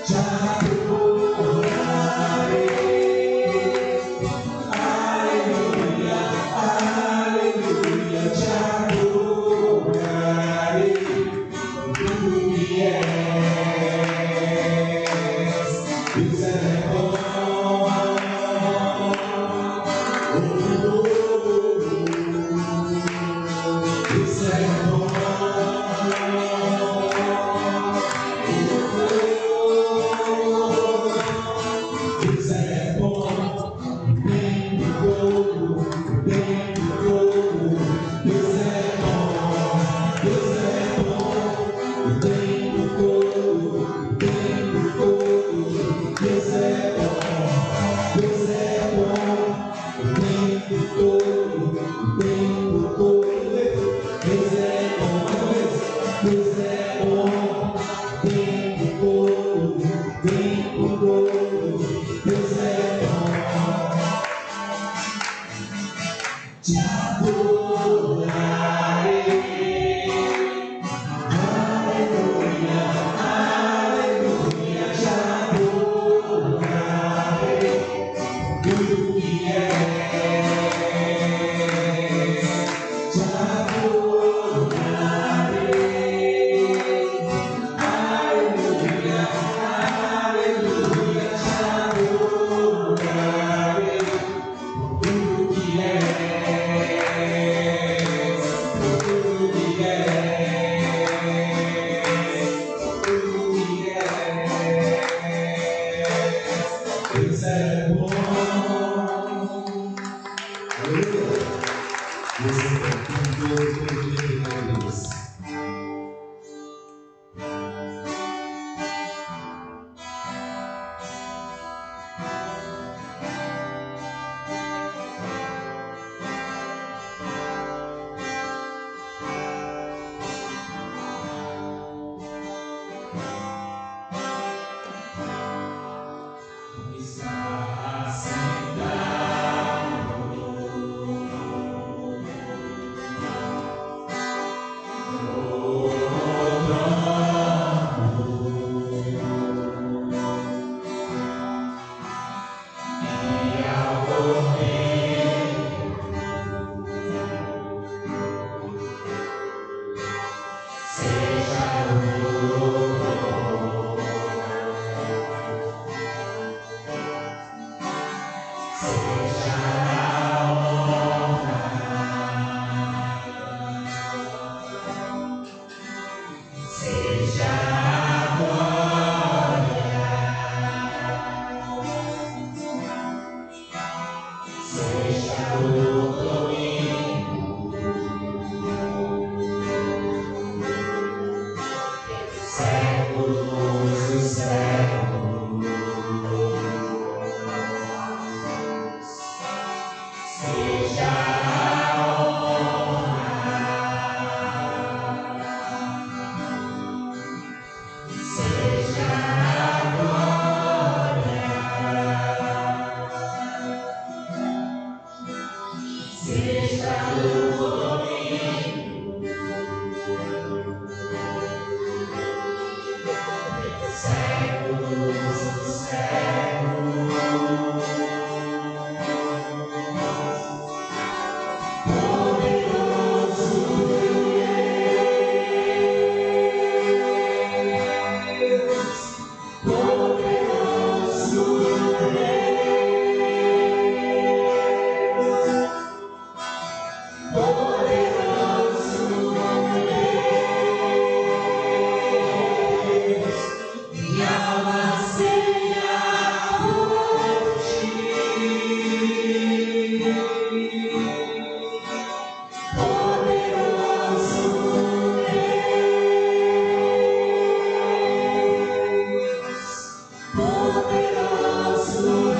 te adorarei. Aleluia, aleluia, te adorarei. Tudo que és, Deus é bom. Deus é bom. Deus é bom, bem do todo, bem do todo. Deus é bom, Deus é bom, bem do todo, bem do todo. Deus é bom, Deus é bom, bem do todo, bem do todo. Deus é bom, Deus é bom, bem do todo, bem do todo. Deus é bom, te adorarei. Aleluia, aleluia, te adorarei. Tudo que és, te adorarei. Aleluia, aleluia, te adorarei. Tudo que és, tudo que és, tudo que és. Deus é bom. Aleluia. Deus é bom. Deus é bom. Está sentado Poderoso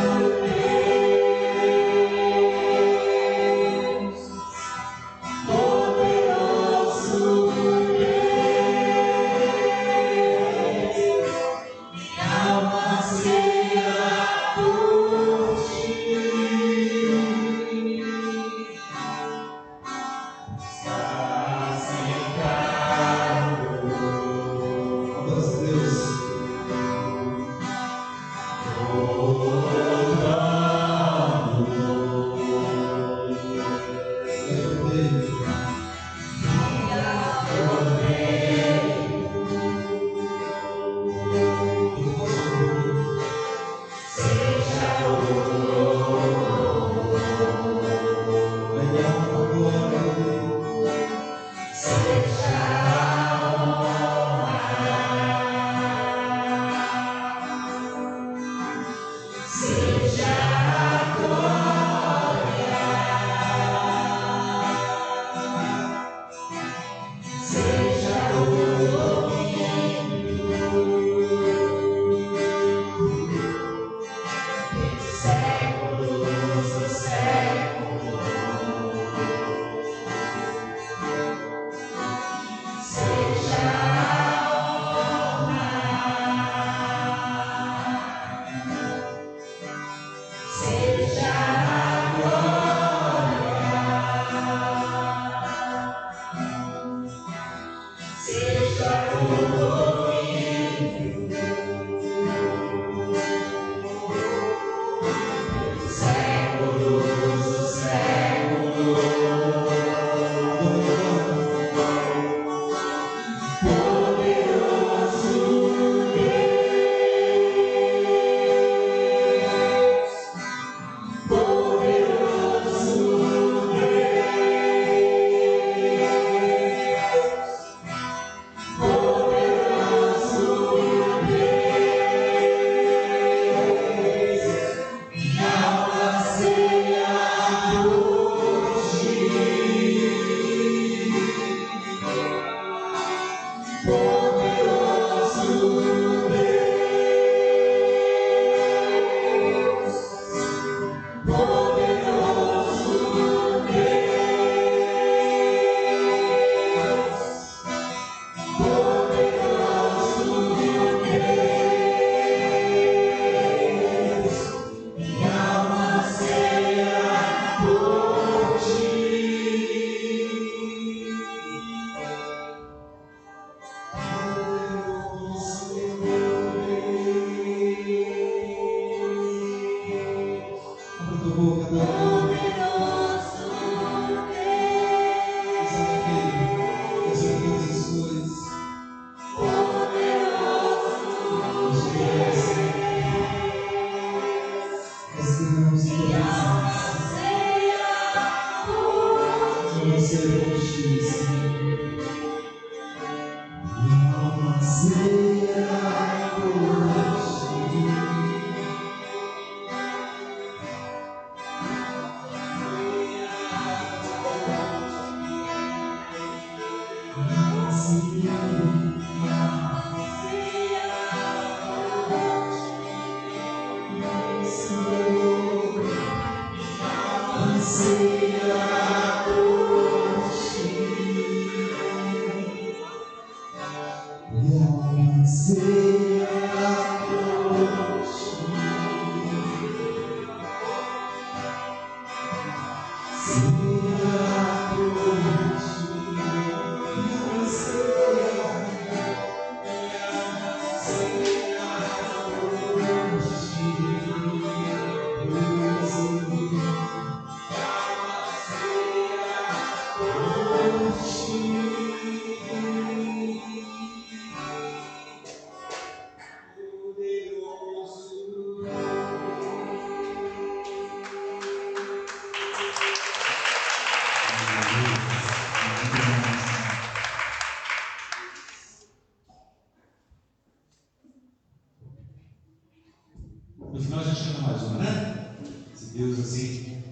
No final a gente canta mais uma, né? Se Deus assim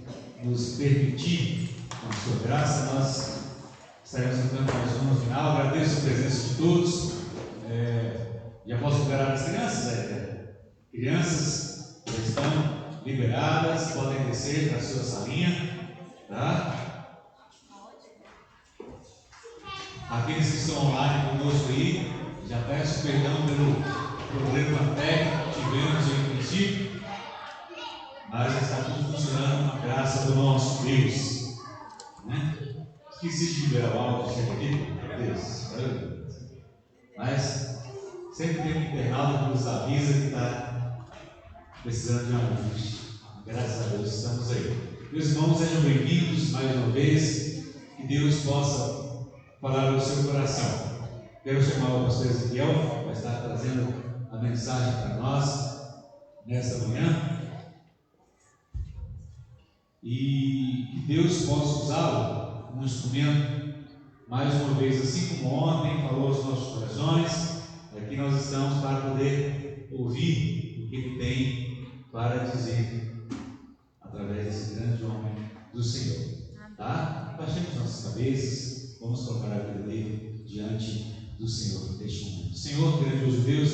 nos permitir, com a sua graça, nós estaremos cantando mais uma no final. Agradeço a presença de todos. Já posso liberar as crianças? Crianças já estão liberadas, podem descer para a sua salinha, tá? Aqueles que estão online conosco aí, já peço perdão pelo problema técnico que tivemos em princípio, mas está tudo funcionando com a graça do nosso Deus, né? Esqueci de liberar o áudio, chega aqui, mas sempre tem um internauta que nos avisa que está precisando de um ajuste. Graças a Deus estamos aí. Meus irmãos, sejam bem-vindos mais uma vez, que Deus possa falar no seu coração. Quero chamar o pastor Ezequiel, que vai estar trazendo a mensagem para nós nesta manhã, e que Deus possa usá-lo como instrumento, mais uma vez, assim como ontem falou aos nossos corações. Aqui nós estamos para poder ouvir o que Ele tem para dizer, através desse grande homem do Senhor. Tá? Baixemos nossas cabeças, vamos colocar a vida dele diante do Senhor neste momento. Senhor, grandioso Deus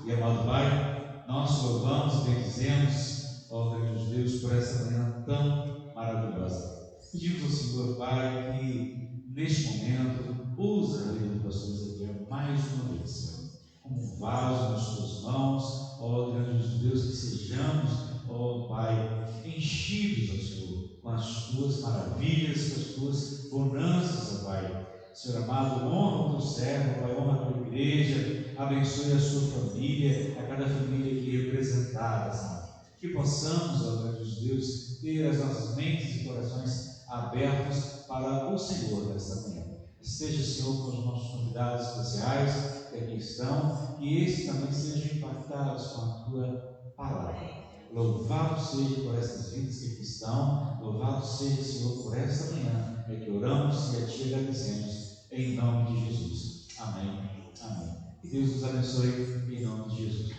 e amado Pai, nós louvamos e bendizemos, ó grandioso Deus, por essa manhã tão maravilhosa. Pedimos ao Senhor, Pai, que neste momento use a vida do pastor Ezequiel mais uma vez, Senhor, como um vaso nas tuas mãos, ó grandioso Deus, que sejamos, ó Pai, enchidos, ó Senhor, com as tuas maravilhas, com as tuas bonanças, ó Pai. Senhor amado, honra o teu servo, Pai, honra a tua igreja, abençoe a sua família, a cada família aqui representada, Senhor. Que possamos, ó grandioso Deus, ter as nossas mentes e corações abertos para o Senhor nesta manhã. Esteja, Senhor, com os nossos convidados especiais que aqui estão, que esses também sejam impactados com a tua palavra. Louvado seja por estas vidas que aqui estão, louvado seja, Senhor, por esta manhã, é que oramos e a Ti agradecemos, em nome de Jesus. Amém. Amém. Que Deus nos abençoe, em nome de Jesus.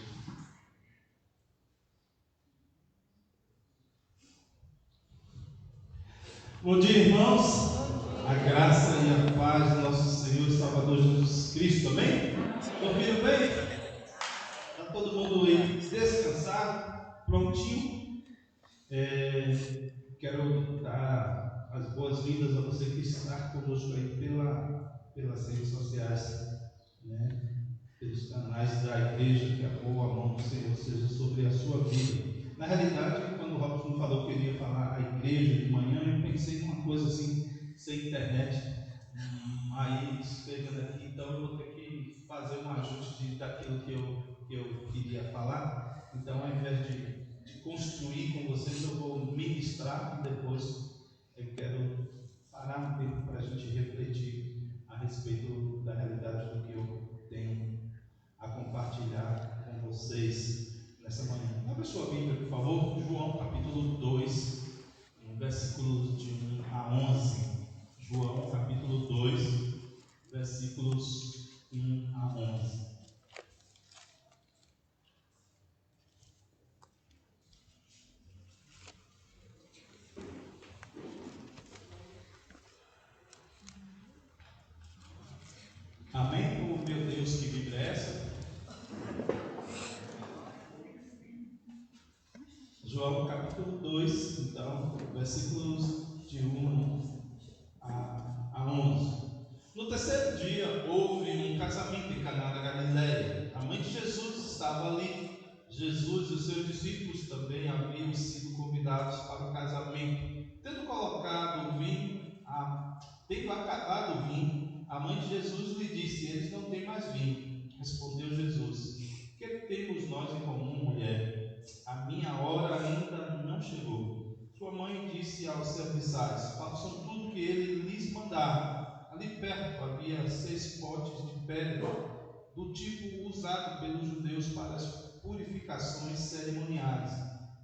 Bom dia, irmãos. A graça e a paz do nosso Senhor e Salvador Jesus Cristo, amém? Ouviram bem? Está todo mundo aí descansado, prontinho? Quero dar as boas-vindas a você que está conosco aí pelas redes sociais, né? Pelos canais da igreja, que a boa mão do Senhor seja sobre a sua vida. Na realidade, quando o Robson falou que ele ia falar a igreja de manhã, eu pensei numa coisa assim, sem internet. Aí pegando aqui, então eu vou ter que fazer um ajuste daquilo que eu queria falar. Então, ao invés de construir com vocês, eu vou ministrar e depois eu quero parar um tempo para a gente refletir a respeito da realidade do que eu tenho a compartilhar com vocês nessa manhã. Abra sua Bíblia, por favor, João capítulo 2, versículos de 1 a 11. João capítulo 2, versículos 1 a 11. Amém? Oh, meu Deus, que Bíblia é essa? João capítulo 2, então, versículos de 1 a 11. No terceiro dia houve um casamento em Caná da Galileia. A mãe de Jesus estava ali. Jesus e os seus discípulos também haviam sido convidados para o casamento. Tendo acabado o vinho, a mãe de Jesus lhe disse: eles não têm mais vinho. Respondeu Jesus: que temos nós em comum, mulher? A minha hora ainda não chegou. Sua mãe disse aos serviçais: façam tudo o que ele lhes mandar. Ali perto havia 6 potes de pedra, do tipo usado pelos judeus para as purificações cerimoniais.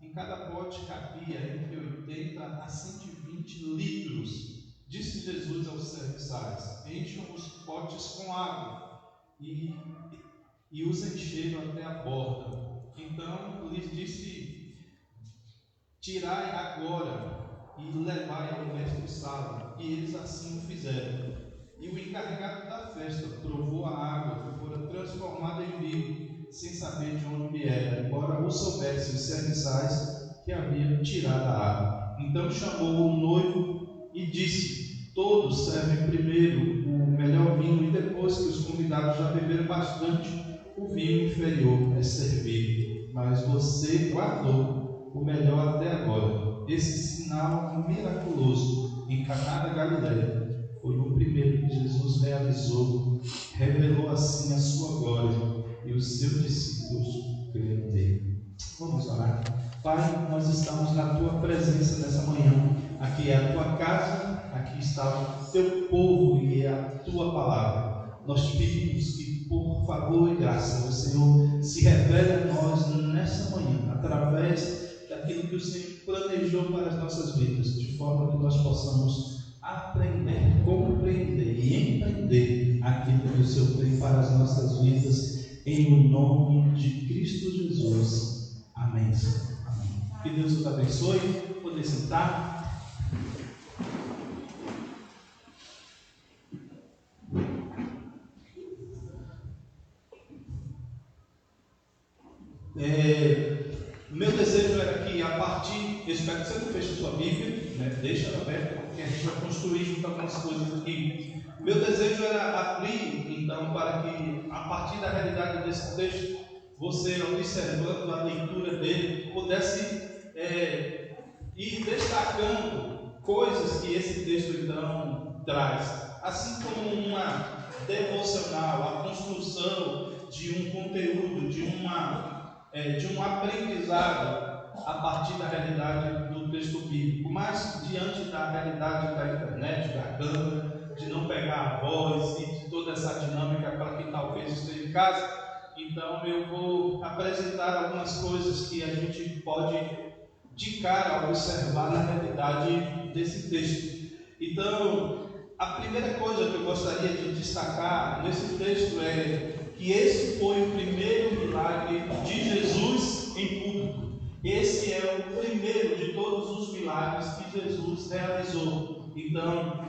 Em cada pote cabia entre 80 a 120 litros. Disse Jesus aos serviçais: encham os potes com água, e os encheram até a borda. Então lhes disse: tirai agora e levai ao mestre-sala. E eles assim o fizeram. E o encarregado da festa provou a água que fora transformada em vinho, sem saber de onde era, embora o soubessem os serviçais que haviam tirado a água. Então chamou o noivo e disse: todos servem primeiro o melhor vinho, e depois que os convidados já beberam bastante, o vinho inferior é servido. Mas você guardou o melhor até agora. Esse sinal miraculoso em Caná da Galileia foi o primeiro que Jesus realizou. Revelou assim a sua glória, e os seus discípulos creram nele. Vamos orar. Pai, nós estamos na tua presença nessa manhã. Aqui é a tua casa, aqui está o teu povo e é a tua palavra. Nós te pedimos que, por favor e graça, o Senhor se revele a nós nessa manhã, através daquilo que o Senhor planejou para as nossas vidas, de forma que nós possamos aprender, compreender e empreender aquilo que o Senhor tem para as nossas vidas, em o nome de Cristo Jesus. Amém, Senhor. Amém. Que Deus nos abençoe. Poder sentar. Meu desejo era que a partir, eu espero que você não feche sua Bíblia, né? Deixa ela aberta, porque a gente vai construir junto algumas coisas aqui. Meu desejo era abrir, então, para que a partir da realidade desse texto, você, observando a leitura dele, pudesse ir destacando coisas que esse texto então traz, assim como uma devocional, a construção de um conteúdo, de um aprendizado a partir da realidade do texto bíblico, mas diante da realidade da internet, da câmera, de não pegar a voz e de toda essa dinâmica para quem talvez esteja em casa. Então eu vou apresentar algumas coisas que a gente pode de cara observar na realidade desse texto. Então, a primeira coisa que eu gostaria de destacar nesse texto é que esse foi o primeiro milagre de Jesus em público. Esse é o primeiro de todos os milagres que Jesus realizou. Então,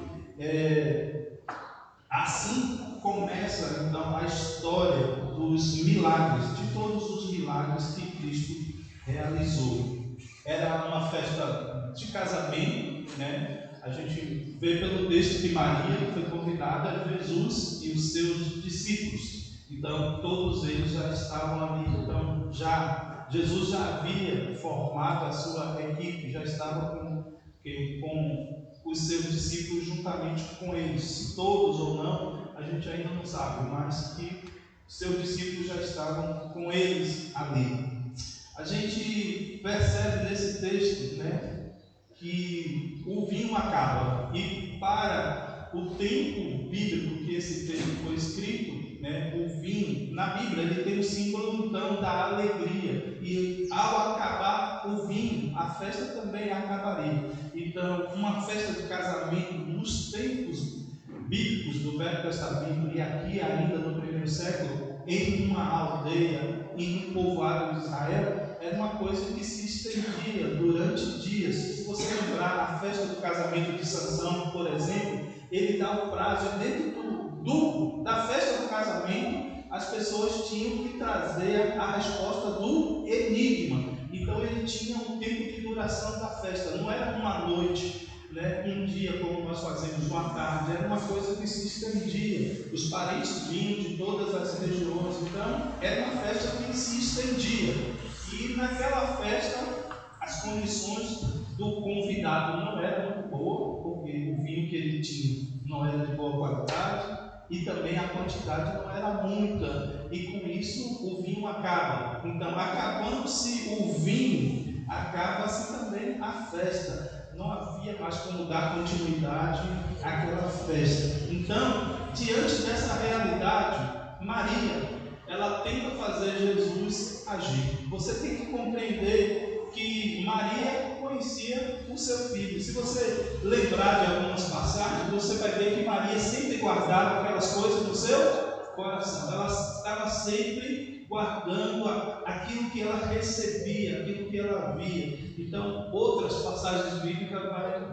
assim começa então a história dos milagres, de todos os milagres que Cristo realizou. Era uma festa de casamento, né? A gente vê pelo texto que Maria foi convidada a Jesus e os seus discípulos. Então, todos eles já estavam ali. Então, Jesus já havia formado a sua equipe, já estava com os seus discípulos juntamente com eles. Se todos ou não, a gente ainda não sabe, mas que seus discípulos já estavam com eles ali. A gente percebe nesse texto, né, que o vinho acaba, e para o tempo bíblico que esse texto foi escrito, né, o vinho, na Bíblia, ele tem o símbolo então da alegria, e ao acabar o vinho, a festa também acabaria. Então, uma festa de casamento nos tempos bíblicos do Velho Testamento, e aqui ainda no primeiro século, em uma aldeia, em um povoado de Israel, era uma coisa que se estendia durante dias. Se você lembrar a festa do casamento de Sansão, por exemplo, ele dá o prazo, dentro da festa do casamento, as pessoas tinham que trazer a resposta do enigma. Então ele tinha um tempo de duração da festa, não era uma noite, né, um dia como nós fazemos uma tarde, era uma coisa que se estendia. Os parentes vinham de todas as regiões, então era uma festa que se estendia. E naquela festa, as condições do convidado não eram muito boas, porque o vinho que ele tinha não era de boa qualidade e também a quantidade não era muita, e com isso o vinho acaba. Então, acabando-se o vinho, acaba-se também a festa. Não havia mais como dar continuidade àquela festa. Então, diante dessa realidade, Maria, ela tenta fazer Jesus agir. Você tem que compreender que Maria conhecia o seu filho. Se você lembrar de algumas passagens, você vai ver que Maria sempre guardava aquelas coisas no seu coração. Ela estava sempre guardando aquilo que ela recebia, aquilo que ela via. Então, outras passagens bíblicas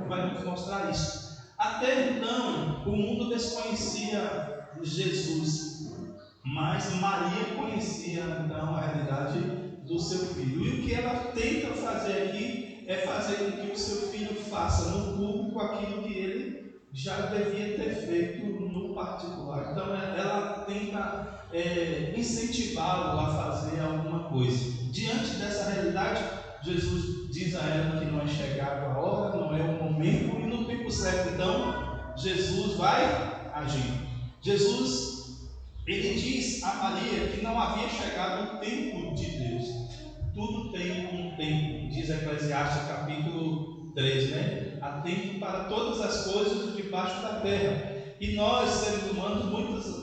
vai nos mostrar isso. Até então, o mundo desconhecia Jesus, mas Maria conhecia então a realidade do seu filho. E o que ela tenta fazer aqui é fazer com que o seu filho faça no público aquilo que ele já devia ter feito no particular. Então ela tenta incentivá-lo a fazer alguma coisa. Diante dessa realidade, Jesus diz a ela que não é chegada a hora, não é o momento, e no tempo certo, então, Jesus vai agir. Jesus, ele diz a Maria que não havia chegado o tempo de Deus. Tudo tem um tempo, diz Eclesiastes capítulo 3, né? Há tempo para todas as coisas debaixo da terra. E nós, seres humanos,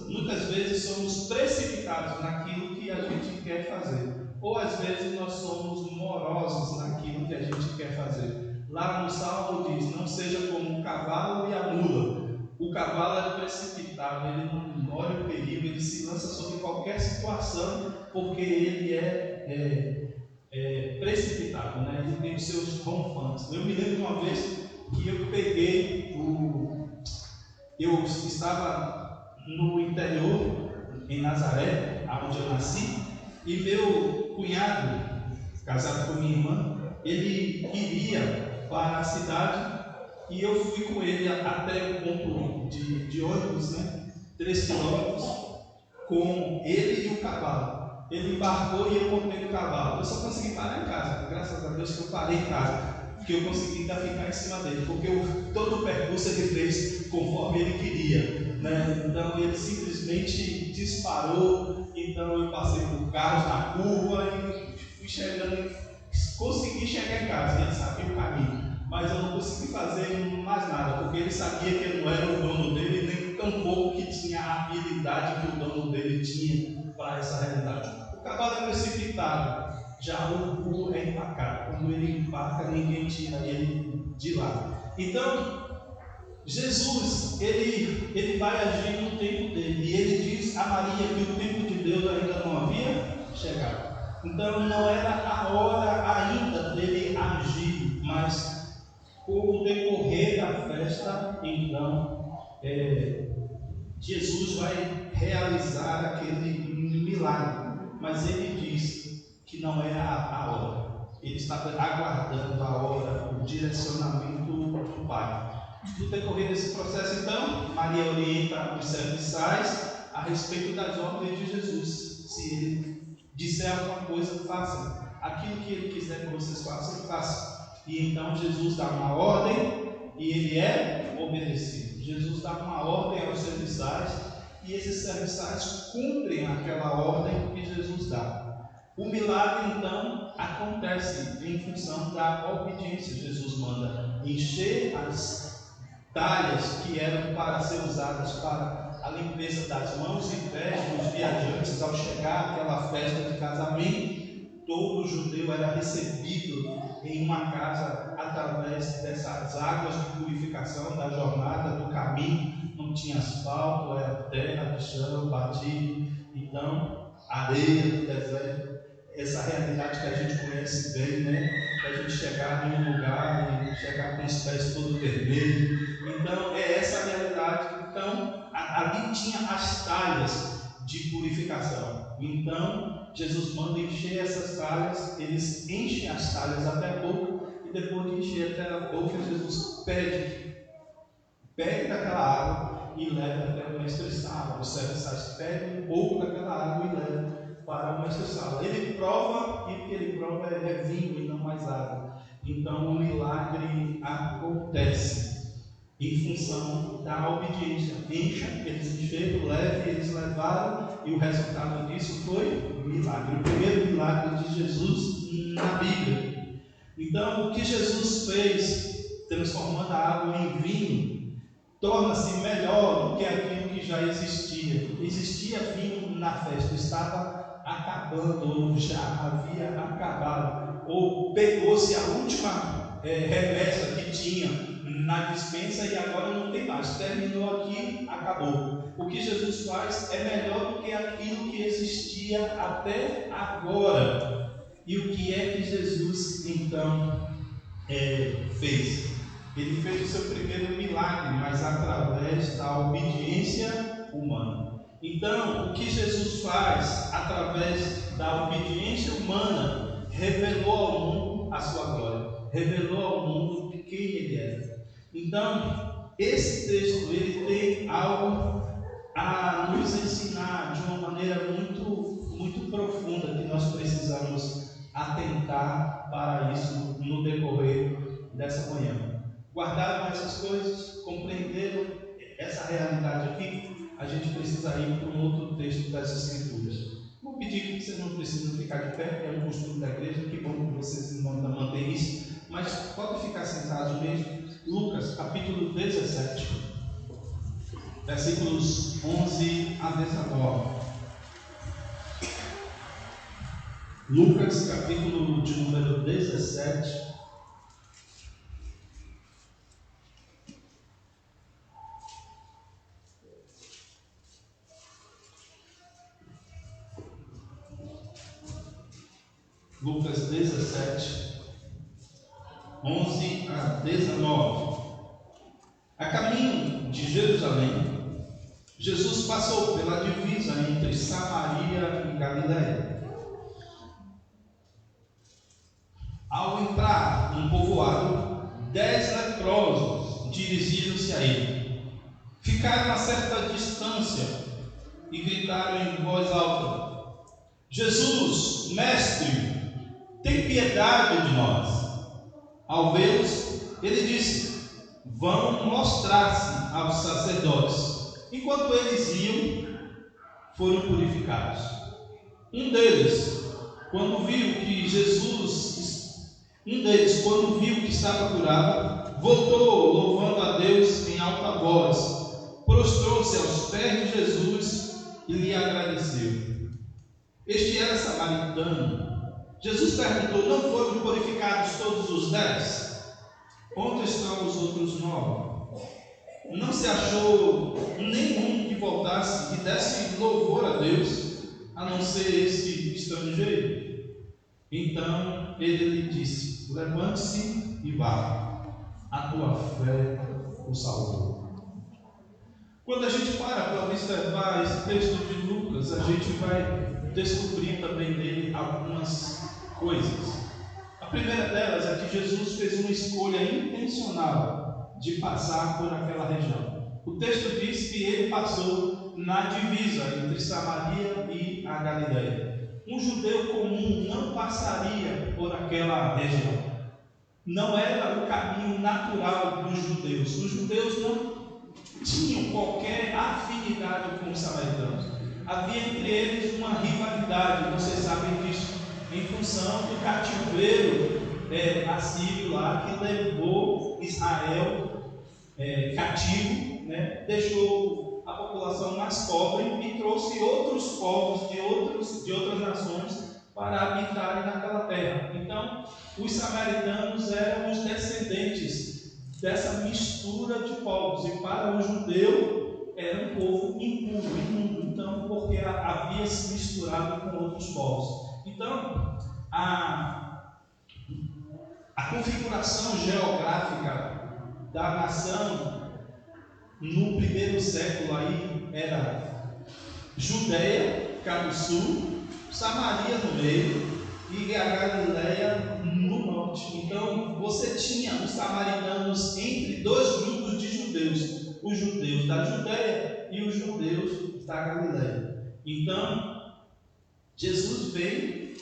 muitas vezes somos precipitados naquilo que a gente quer fazer. Ou às vezes nós somos morosos naquilo que a gente quer fazer. Lá no Salmo diz, não seja como o cavalo e a mula. O cavalo é precipitado, ele não olha o perigo, ele se lança sobre qualquer situação, porque ele é precipitado, né? Ele tem os seus ronfantes. Eu me lembro de uma vez que eu peguei eu estava no interior, em Nazaré, onde eu nasci, e meu cunhado, casado com minha irmã, ele iria para a cidade e eu fui com ele até o ponto de ônibus, né? 3 quilômetros, com ele e o cavalo. Ele embarcou e eu montei no cavalo. Eu só consegui parar em casa, graças a Deus que eu parei em casa, que eu consegui ainda ficar em cima dele, porque todo o percurso ele fez conforme ele queria, né? Então ele simplesmente disparou. Então eu passei por carros na curva e fui chegando, consegui chegar em casa, ele sabia o caminho, mas eu não consegui fazer mais nada, porque ele sabia que eu não era o dono dele, nem tampouco que tinha a habilidade que o dono dele tinha para essa realidade. O cavalo é precipitado, já o burro é empacado. Quando ele empaca, ninguém tira ele de lá. Então, Jesus, ele vai agir no tempo dele. E ele diz a Maria que o tempo de Deus ainda não havia chegado. Então, não era a hora ainda dele agir, mas com o decorrer da festa, então, Jesus vai realizar aquele milagre. Mas ele diz que não é a hora. Ele estava aguardando a hora, o direcionamento do Pai. No decorrer desse processo, então, Maria orienta os serviçais a respeito das ordens de Jesus. Se ele disser alguma coisa, façam. Aquilo que ele quiser que vocês façam, façam. E então Jesus dá uma ordem e ele é obedecido. Jesus dá uma ordem aos serviçais e esses serviçais cumprem aquela ordem que Jesus dá. O milagre então acontece em função da obediência. Jesus manda encher as talhas que eram para ser usadas para a limpeza das mãos e pés dos viajantes ao chegar àquela festa de casamento. Todo judeu era recebido em uma casa através dessas águas de purificação da jornada, do caminho. Não tinha asfalto, era terra de chão batido, então areia do deserto. Essa realidade que a gente conhece bem, né? Da gente chegar em um lugar e chegar com os pés todos vermelhos. Então é essa a realidade. Então ali tinha as talhas de purificação. Então Jesus manda encher essas talhas, eles enchem as talhas até a boca, e depois de encher até a boca, Jesus pegue daquela água e leve até o mestre-sala. Os serviçais pegam um pouco daquela água e levam para o mestre-sala. Ele prova, e o que ele prova é vinho e não mais água. Então o milagre acontece em função da obediência. Encha, eles encheram, leve, eles levaram, e o resultado disso foi o milagre. O primeiro milagre de Jesus na Bíblia. Então, o que Jesus fez, transformando a água em vinho, torna-se melhor do que aquilo que já existia. Existia vinho na festa, estava acabando, ou já havia acabado, ou pegou-se a última remessa que tinha na dispensa e agora não tem mais, terminou aqui, acabou. O que Jesus faz é melhor do que aquilo que existia até agora. E o que é que Jesus então fez? Ele fez o seu primeiro milagre, mas através da obediência humana. Então, o que Jesus faz através da obediência humana revelou ao mundo a sua glória, revelou ao mundo de quem ele era. Então, esse texto ele tem algo a nos ensinar de uma maneira muito profunda, que nós precisamos atentar para isso no decorrer dessa manhã. Guardaram essas coisas, compreenderam essa realidade aqui? A gente precisa ir para um outro texto das Escrituras. Vou pedir que vocês não precisam ficar de pé, é um costume da igreja, que bom que vocês mantêm isso, mas pode ficar sentados mesmo. Lucas, capítulo 17, versículos 11 a 19. Lucas, capítulo de número 17. Lucas 17, 11 a 19. A caminho de Jerusalém, Jesus passou pela divisa entre Samaria e Galiléia. Ao entrar num povoado, 10 leprosos dirigiram-se a ele. Ficaram a certa distância e gritaram em voz alta: Jesus, mestre, tem piedade de nós. Ao vê-los, ele disse: vão mostrar-se aos sacerdotes. Enquanto eles iam, foram purificados. Um deles, quando viu que estava curado, voltou louvando a Deus em alta voz, prostrou-se aos pés de Jesus e lhe agradeceu. Este era samaritano. Jesus perguntou: não foram purificados todos os 10? Onde estão os outros 9? Não se achou nenhum que voltasse e desse louvor a Deus, a não ser esse estrangeiro? Então ele lhe disse: levante-se e vá, a tua fé o salvou. Quando a gente para observar esse texto de Lucas, a gente vai descobrir também dele algumas coisas. A primeira delas é que Jesus fez uma escolha intencional de passar por aquela região. O texto diz que ele passou na divisa entre Samaria e a Galiléia. Um judeu comum não passaria por aquela região. Não era o caminho natural dos judeus. Os judeus não tinham qualquer afinidade com os samaritanos. Havia entre eles uma rivalidade, vocês sabem disso, em função do cativeiro assírio lá, que levou Israel cativo, né? Deixou a população mais pobre e trouxe outros povos de outras nações para habitarem naquela terra. Então, os samaritanos eram os descendentes dessa mistura de povos, e para o judeu era um povo impuro, imundo, então, porque havia se misturado com outros povos. Então, a configuração geográfica da nação no primeiro século aí era Judeia, cá do sul, Samaria no meio e a Galiléia no norte. Então você tinha os samaritanos entre dois grupos de judeus, os judeus da Judeia e os judeus da Galiléia. Então Jesus veio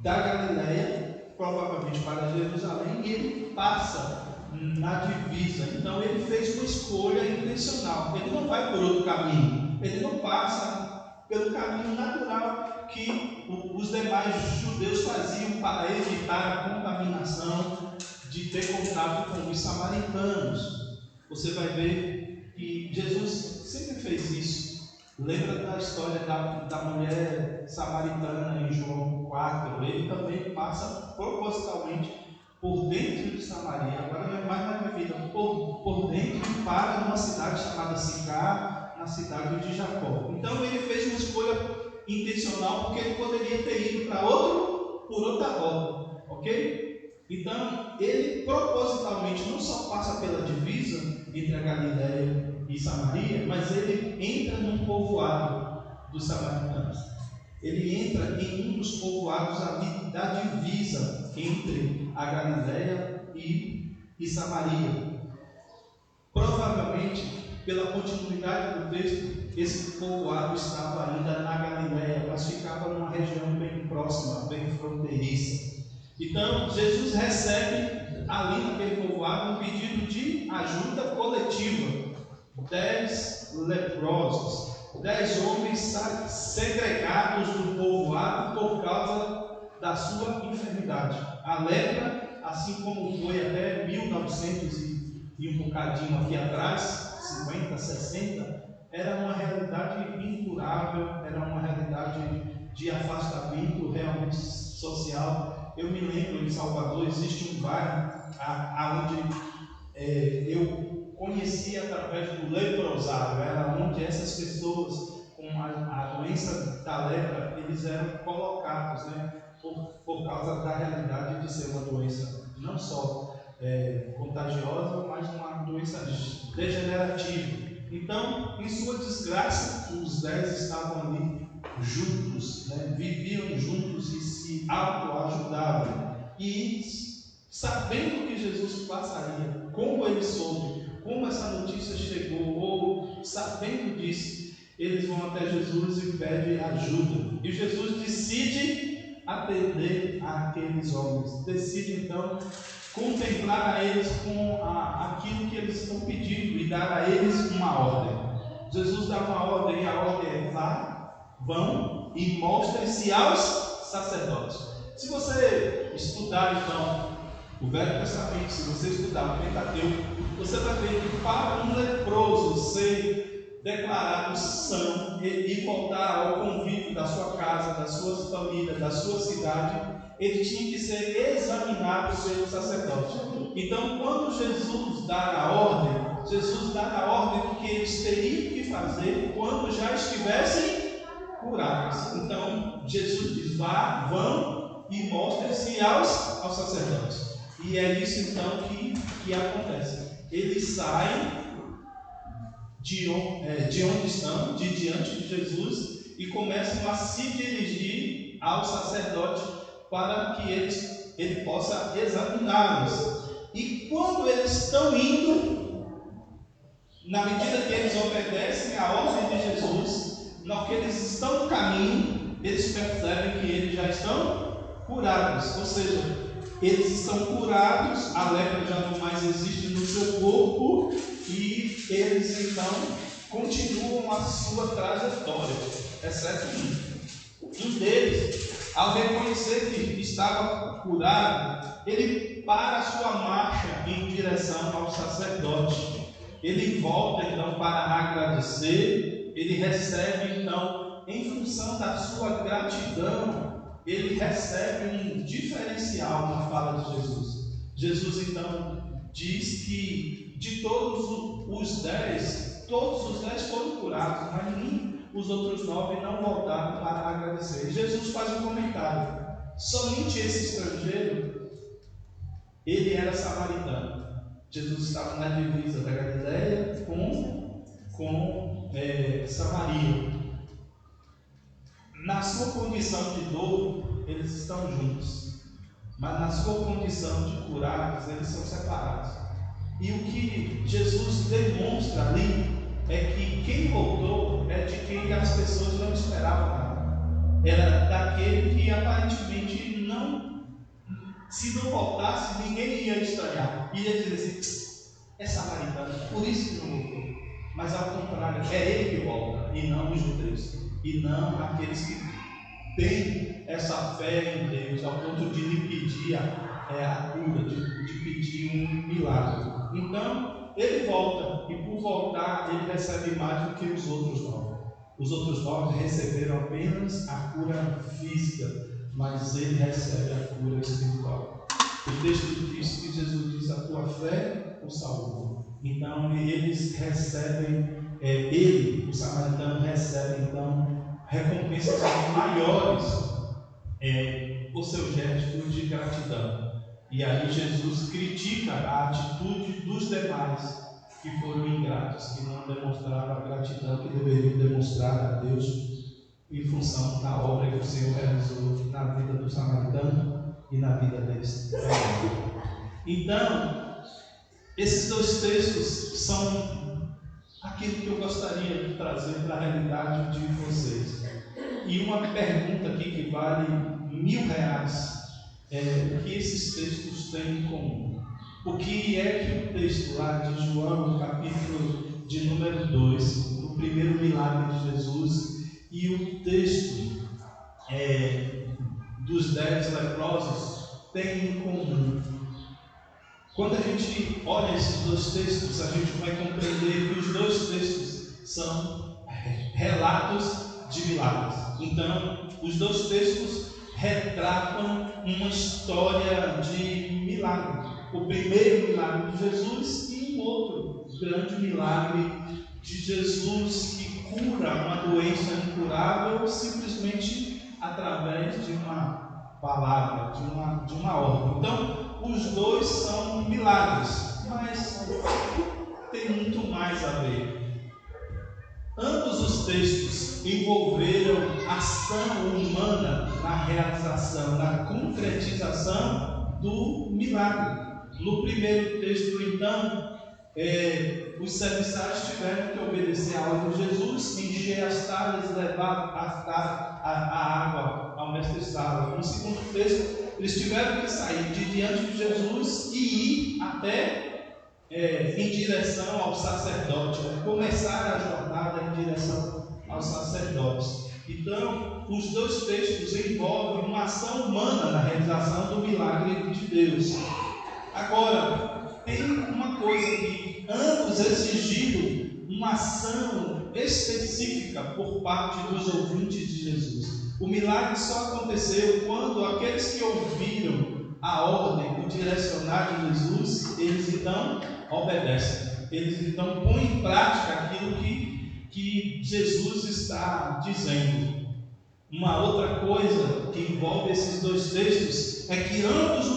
da Galiléia, provavelmente para Jerusalém, e ele passa na divisa. Então ele fez uma escolha intencional. Ele não vai por outro caminho, ele não passa pelo caminho natural que os demais judeus faziam para evitar a contaminação de ter contato com os samaritanos. Você vai ver que Jesus sempre fez isso. Lembra da história da mulher samaritana em João 4? Ele também passa propositalmente por dentro de Samaria, agora não é mais na vida, por dentro, e para numa cidade chamada Sicar, na cidade de Jacó. Então ele fez uma escolha intencional, porque ele poderia ter ido por outra rota, ok? Então ele propositalmente não só passa pela divisa entre a Galiléia e Samaria, mas ele entra num povoado dos samaritanos. Ele entra em um dos povoados ali da divisa entre a Galiléia e Samaria. Provavelmente, pela continuidade do texto, esse povoado estava ainda na Galiléia, mas ficava numa região bem próxima, bem fronteiriça. Então, Jesus recebe ali naquele povoado um pedido de ajuda coletiva. 10 leprosos, 10 homens segregados do povoado por causa da sua enfermidade. A lepra, assim como foi até 1900 e um bocadinho aqui atrás, 50, 60, era uma realidade incurável, era uma realidade de afastamento realmente social. Eu me lembro, em Salvador existe um bairro onde eu conheci através do leprosário, era onde essas pessoas com a doença da lepra, eles eram colocados, né? por causa da realidade de ser uma doença não só contagiosa, mas uma doença degenerativa. Então, em sua desgraça, os 10 estavam ali juntos, viviam juntos e se autoajudavam. E sabendo que Jesus passaria, como ele soube, como essa notícia chegou, ou sabendo disso, eles vão até Jesus e pedem ajuda. E Jesus decide atender aqueles homens, decide então contemplar a eles com aquilo que eles estão pedindo e dar a eles uma ordem. Jesus dá uma ordem, e a ordem é: vão e mostrem-se aos sacerdotes. Se você estudar então o Velho Testamento, se você estudar o Pentateuco, você vai ver que para um leproso ser declarado são e voltar ao convívio da sua casa, da sua família, da sua cidade, ele tinha que ser examinado pelo sacerdote. Então, quando Jesus dá a ordem do que eles teriam que fazer quando já estivessem curados. Então, Jesus diz: vão e mostrem-se aos sacerdotes. E é isso então que acontece. Eles saem de onde estão, de diante de Jesus, e começam a se dirigir ao sacerdote para que ele possa examiná-los. E quando eles estão indo, na medida que eles obedecem à ordem de Jesus, no que eles estão no caminho, eles percebem que eles já estão curados. Ou seja, eles estão curados, a lepra já não mais existe no seu corpo, e eles então continuam a sua trajetória, exceto um deles. Ao reconhecer que estava curado, ele para a sua marcha em direção ao sacerdote. Ele volta então para agradecer, ele recebe então, em função da sua gratidão, ele recebe um diferencial na fala de Jesus. Jesus então diz que de todos os 10 foram curados, mas os outros 9 não voltaram para agradecer. Jesus faz um comentário: somente esse estrangeiro, ele era samaritano. Jesus estava na divisa da Galileia com Samaria. Na sua condição de dor, eles estão juntos, mas na sua condição de curados, eles são separados. E o que Jesus demonstra ali é que quem voltou é de quem as pessoas não esperavam nada. Era daquele que aparentemente não, se não voltasse, ninguém ia estranhar. Ia dizer assim: é samaritano, por isso que não voltou. Mas ao contrário, é ele que volta, e não os judeus, e não aqueles que têm essa fé em Deus, ao ponto de lhe pedir a cura, de pedir um milagre. Então, ele volta, e por voltar, ele recebe mais do que os outros 9. Os outros 9 receberam apenas a cura física, mas ele recebe a cura espiritual. O texto diz que Jesus diz: a tua fé o salvou. Então, eles recebem, o samaritano recebe então recompensas maiores por seu gesto de gratidão. E aí Jesus critica a atitude dos demais que foram ingratos, que não demonstraram a gratidão que deveriam demonstrar a Deus em função da obra que o Senhor realizou na vida do samaritano e na vida deles. Então, esses 2 textos são aquilo que eu gostaria de trazer para a realidade de vocês. E uma pergunta aqui que vale R$1.000. O que esses textos têm em comum? O que é que o texto lá de João, no capítulo de número 2, no primeiro milagre de Jesus, e o texto dos 10 leprosos têm em comum? Quando a gente olha esses 2 textos, a gente vai compreender que os 2 textos são relatos de milagres. Então, os 2 textos retratam uma história de milagre. O primeiro milagre de Jesus e um outro grande milagre de Jesus que cura uma doença incurável simplesmente através de uma palavra, de uma ordem. Então, os dois são milagres, mas tem muito mais a ver. Ambos os textos envolveram ação humana na realização, na concretização do milagre. No primeiro texto, então, os serviçais tiveram que obedecer a ordem de Jesus, encher as talhas e levar a água ao mestre-sala. No segundo texto, eles tiveram que sair de diante de Jesus e ir até em direção ao sacerdote, começar a jornada em direção aos sacerdotes. Então, os dois textos envolvem uma ação humana na realização do milagre de Deus. Agora, tem uma coisa que ambos exigiram uma ação específica por parte dos ouvintes de Jesus. O milagre só aconteceu quando aqueles que ouviram a ordem, o direcionar de Jesus, eles então obedecem. Eles então põem em prática aquilo que Jesus está dizendo. Uma outra coisa que envolve esses dois textos é que ambos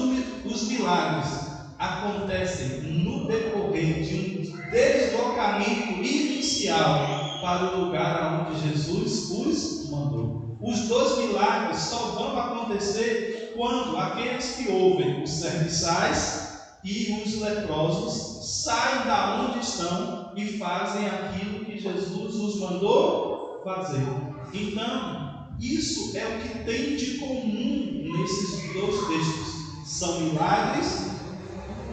os milagres acontecem no decorrer de um deslocamento inicial para o lugar onde Jesus os mandou. Os dois milagres só vão acontecer quando aqueles que ouvem, os serviçais e os leprosos, saem da onde estão e fazem aquilo que Jesus os mandou fazer. Então, isso é o que tem de comum nesses dois textos. São milagres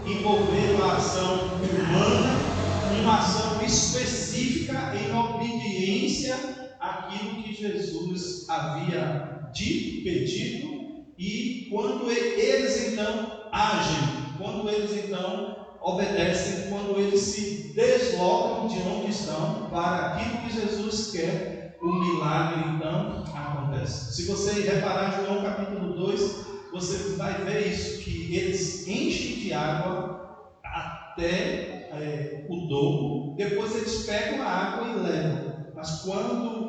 envolvendo a ação humana, uma ação específica em obediência àquilo que Jesus havia pedido, e quando eles então agem, quando eles então obedecem, quando eles se deslocam de onde estão para aquilo que Jesus quer, o milagre então acontece. Se você reparar em João capítulo 2, você vai ver isso, que eles enchem de água até o topo, depois eles pegam a água e levam. Mas quando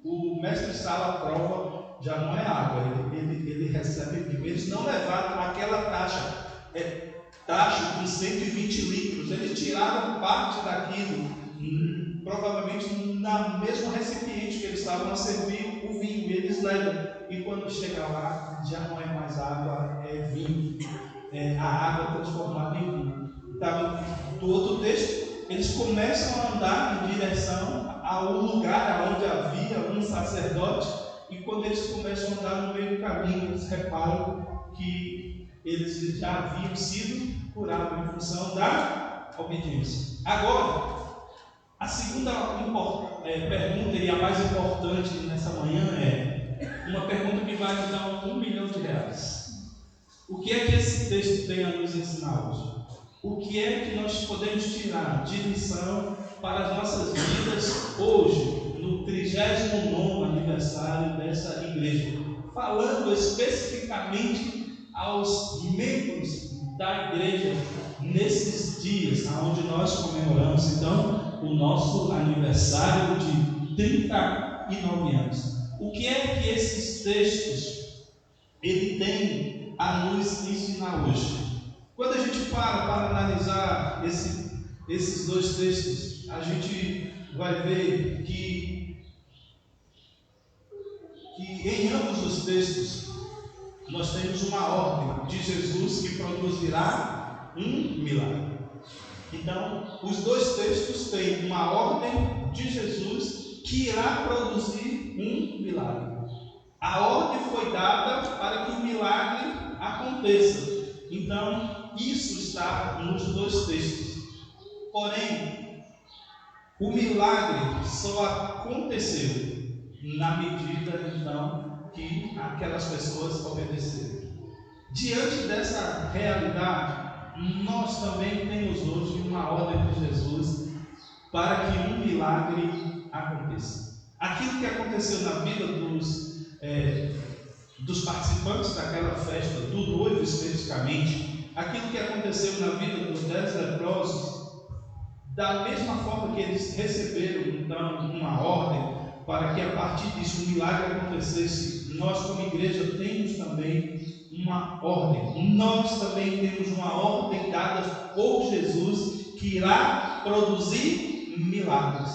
o mestre-sala prova, já não é água, ele recebe vinho. Eles não levaram aquela taxa com 120 litros, eles tiraram parte daquilo, provavelmente na mesma recipiente que eles estavam a servir o vinho, eles levam. E quando chega lá, já não é mais água, é vinho, a água transformada em vinho. Então, do outro texto, eles começam a andar em direção ao lugar onde havia um sacerdote, e quando eles começam a andar no meio do caminho, eles reparam que eles já haviam sido curados em função da obediência. Agora, a segunda pergunta, e a mais importante nessa manhã, é uma pergunta que vai nos dar R$1 milhão. O que é que esse texto tem a nos ensinar hoje? O que é que nós podemos tirar de lição para as nossas vidas hoje, no 39º aniversário dessa igreja? Falando especificamente aos membros da igreja nesses dias, onde nós comemoramos então o nosso aniversário de 39 anos. O que é que esses textos ele tem a nos ensinar hoje? Quando a gente para analisar esses dois textos, a gente vai ver que em ambos os textos nós temos uma ordem de Jesus que produzirá um milagre. Então, os dois textos têm uma ordem de Jesus que irá produzir um milagre. A ordem foi dada para que o milagre aconteça. Então, isso está nos dois textos. Porém, o milagre só aconteceu na medida, então, que aquelas pessoas obedeceram. Diante dessa realidade, nós também temos hoje uma ordem de Jesus para que um milagre aconteça. Aquilo que aconteceu na vida dos participantes daquela festa, do noivo especificamente, aquilo que aconteceu na vida dos 10 leprosos, da mesma forma que eles receberam então uma ordem para que a partir disso um milagre acontecesse, nós como igreja temos também uma ordem. Nós também temos uma ordem dada por Jesus que irá produzir milagres.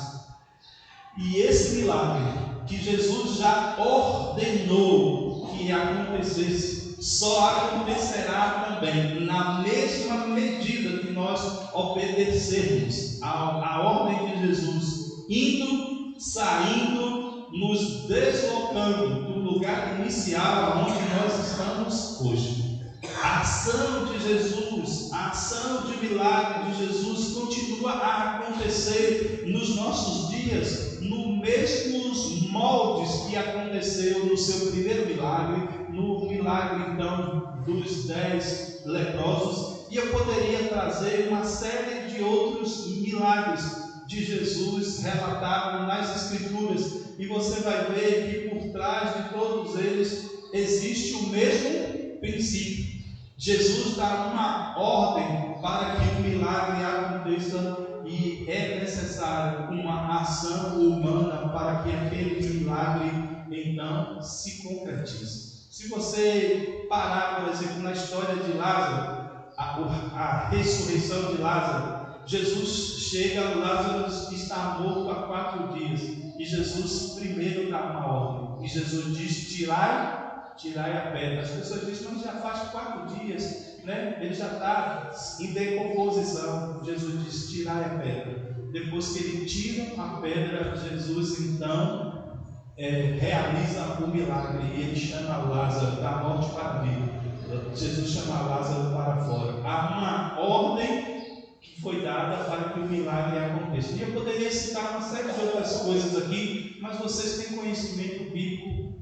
E esse milagre que Jesus já ordenou que acontecesse, só acontecerá também na mesma medida que nós obedecermos à ordem de Jesus, indo, saindo, nos deslocando do lugar inicial onde nós estamos hoje. A ação de Jesus, a ação de milagre de Jesus continua a acontecer nos nossos dias, nos mesmos moldes que aconteceu no seu primeiro milagre, no milagre então dos 10 leprosos, e eu poderia trazer uma série de outros milagres de Jesus relatados nas Escrituras, e você vai ver que por trás de todos eles existe o mesmo princípio. Jesus dá uma ordem para que o milagre aconteça e é necessário uma ação humana para que aquele milagre então se concretize. Se você parar, por exemplo, na história de Lázaro, a ressurreição de Lázaro, Jesus chega, Lázaro está morto há 4 dias e Jesus primeiro dá uma ordem e Jesus diz: tirai a pedra. As pessoas dizem: mas já faz 4 dias, né? Ele já está em decomposição. Jesus diz: tirai a pedra. Depois que ele tira a pedra, Jesus então realiza o milagre e ele chama Lázaro da morte para a vida. Jesus chama Lázaro para fora. Há uma ordem que foi dada para que o milagre aconteça. E eu poderia citar uma série de outras coisas aqui, mas vocês têm conhecimento bíblico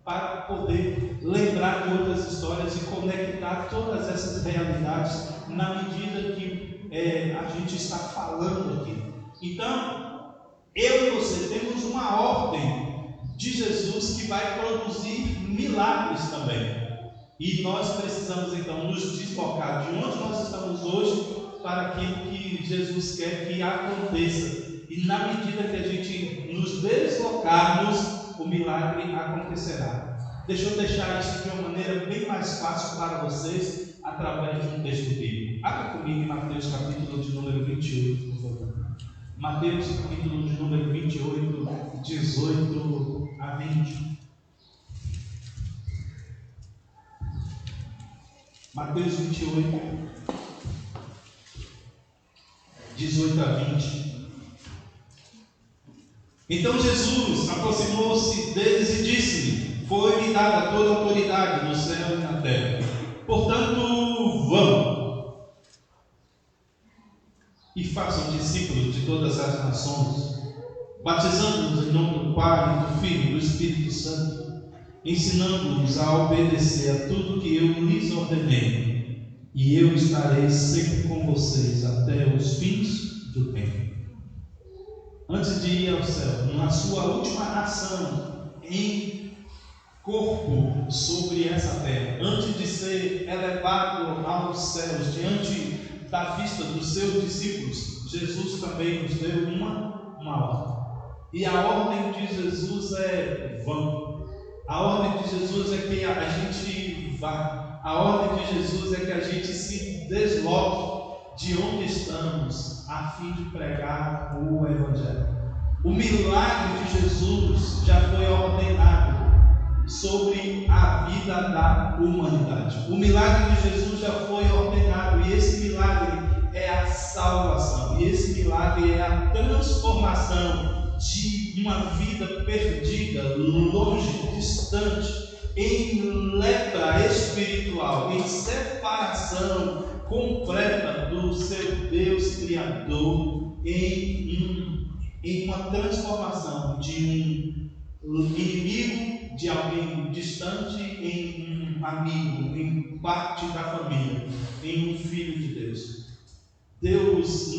para poder lembrar de outras histórias e conectar todas essas realidades na medida que a gente está falando aqui. Então, eu e você temos uma ordem de Jesus que vai produzir milagres também. E nós precisamos então nos deslocar de onde nós estamos hoje para aquilo que Jesus quer que aconteça. E na medida que a gente nos deslocarmos, o milagre acontecerá. Deixa eu deixar isso de uma maneira bem mais fácil para vocês, através de um texto bíblico. Abra comigo em Mateus capítulo de número 28, por favor. Mateus capítulo de número 28, 18 a 20. Mateus 28, 18 a 20. Então Jesus aproximou-se deles e disse-lhe: foi-me dada toda a autoridade no céu e na terra. Portanto, vão e façam discípulos de todas as nações, batizando-os em nome do Pai, do Filho e do Espírito Santo, ensinando-os a obedecer a tudo que eu lhes ordenei, e eu estarei sempre com vocês até os fins do tempo. Antes de ir ao céu, na sua última ação em corpo sobre essa terra, antes de ser elevado aos céus, diante da vista dos seus discípulos, Jesus também nos deu uma ordem. E a ordem de Jesus é: vão. A ordem de Jesus é que a gente vá. A ordem de Jesus é que a gente se desloque de onde estamos, a fim de pregar o Evangelho. O milagre de Jesus já foi ordenado sobre a vida da humanidade. O milagre de Jesus já foi ordenado, e esse milagre é a salvação, e esse milagre é a transformação de uma vida perdida, longe, distante, em lepra espiritual, em separação completa do seu Deus Criador, em uma transformação de um inimigo, de alguém distante, em um amigo, em parte da família, em um filho de Deus. Deus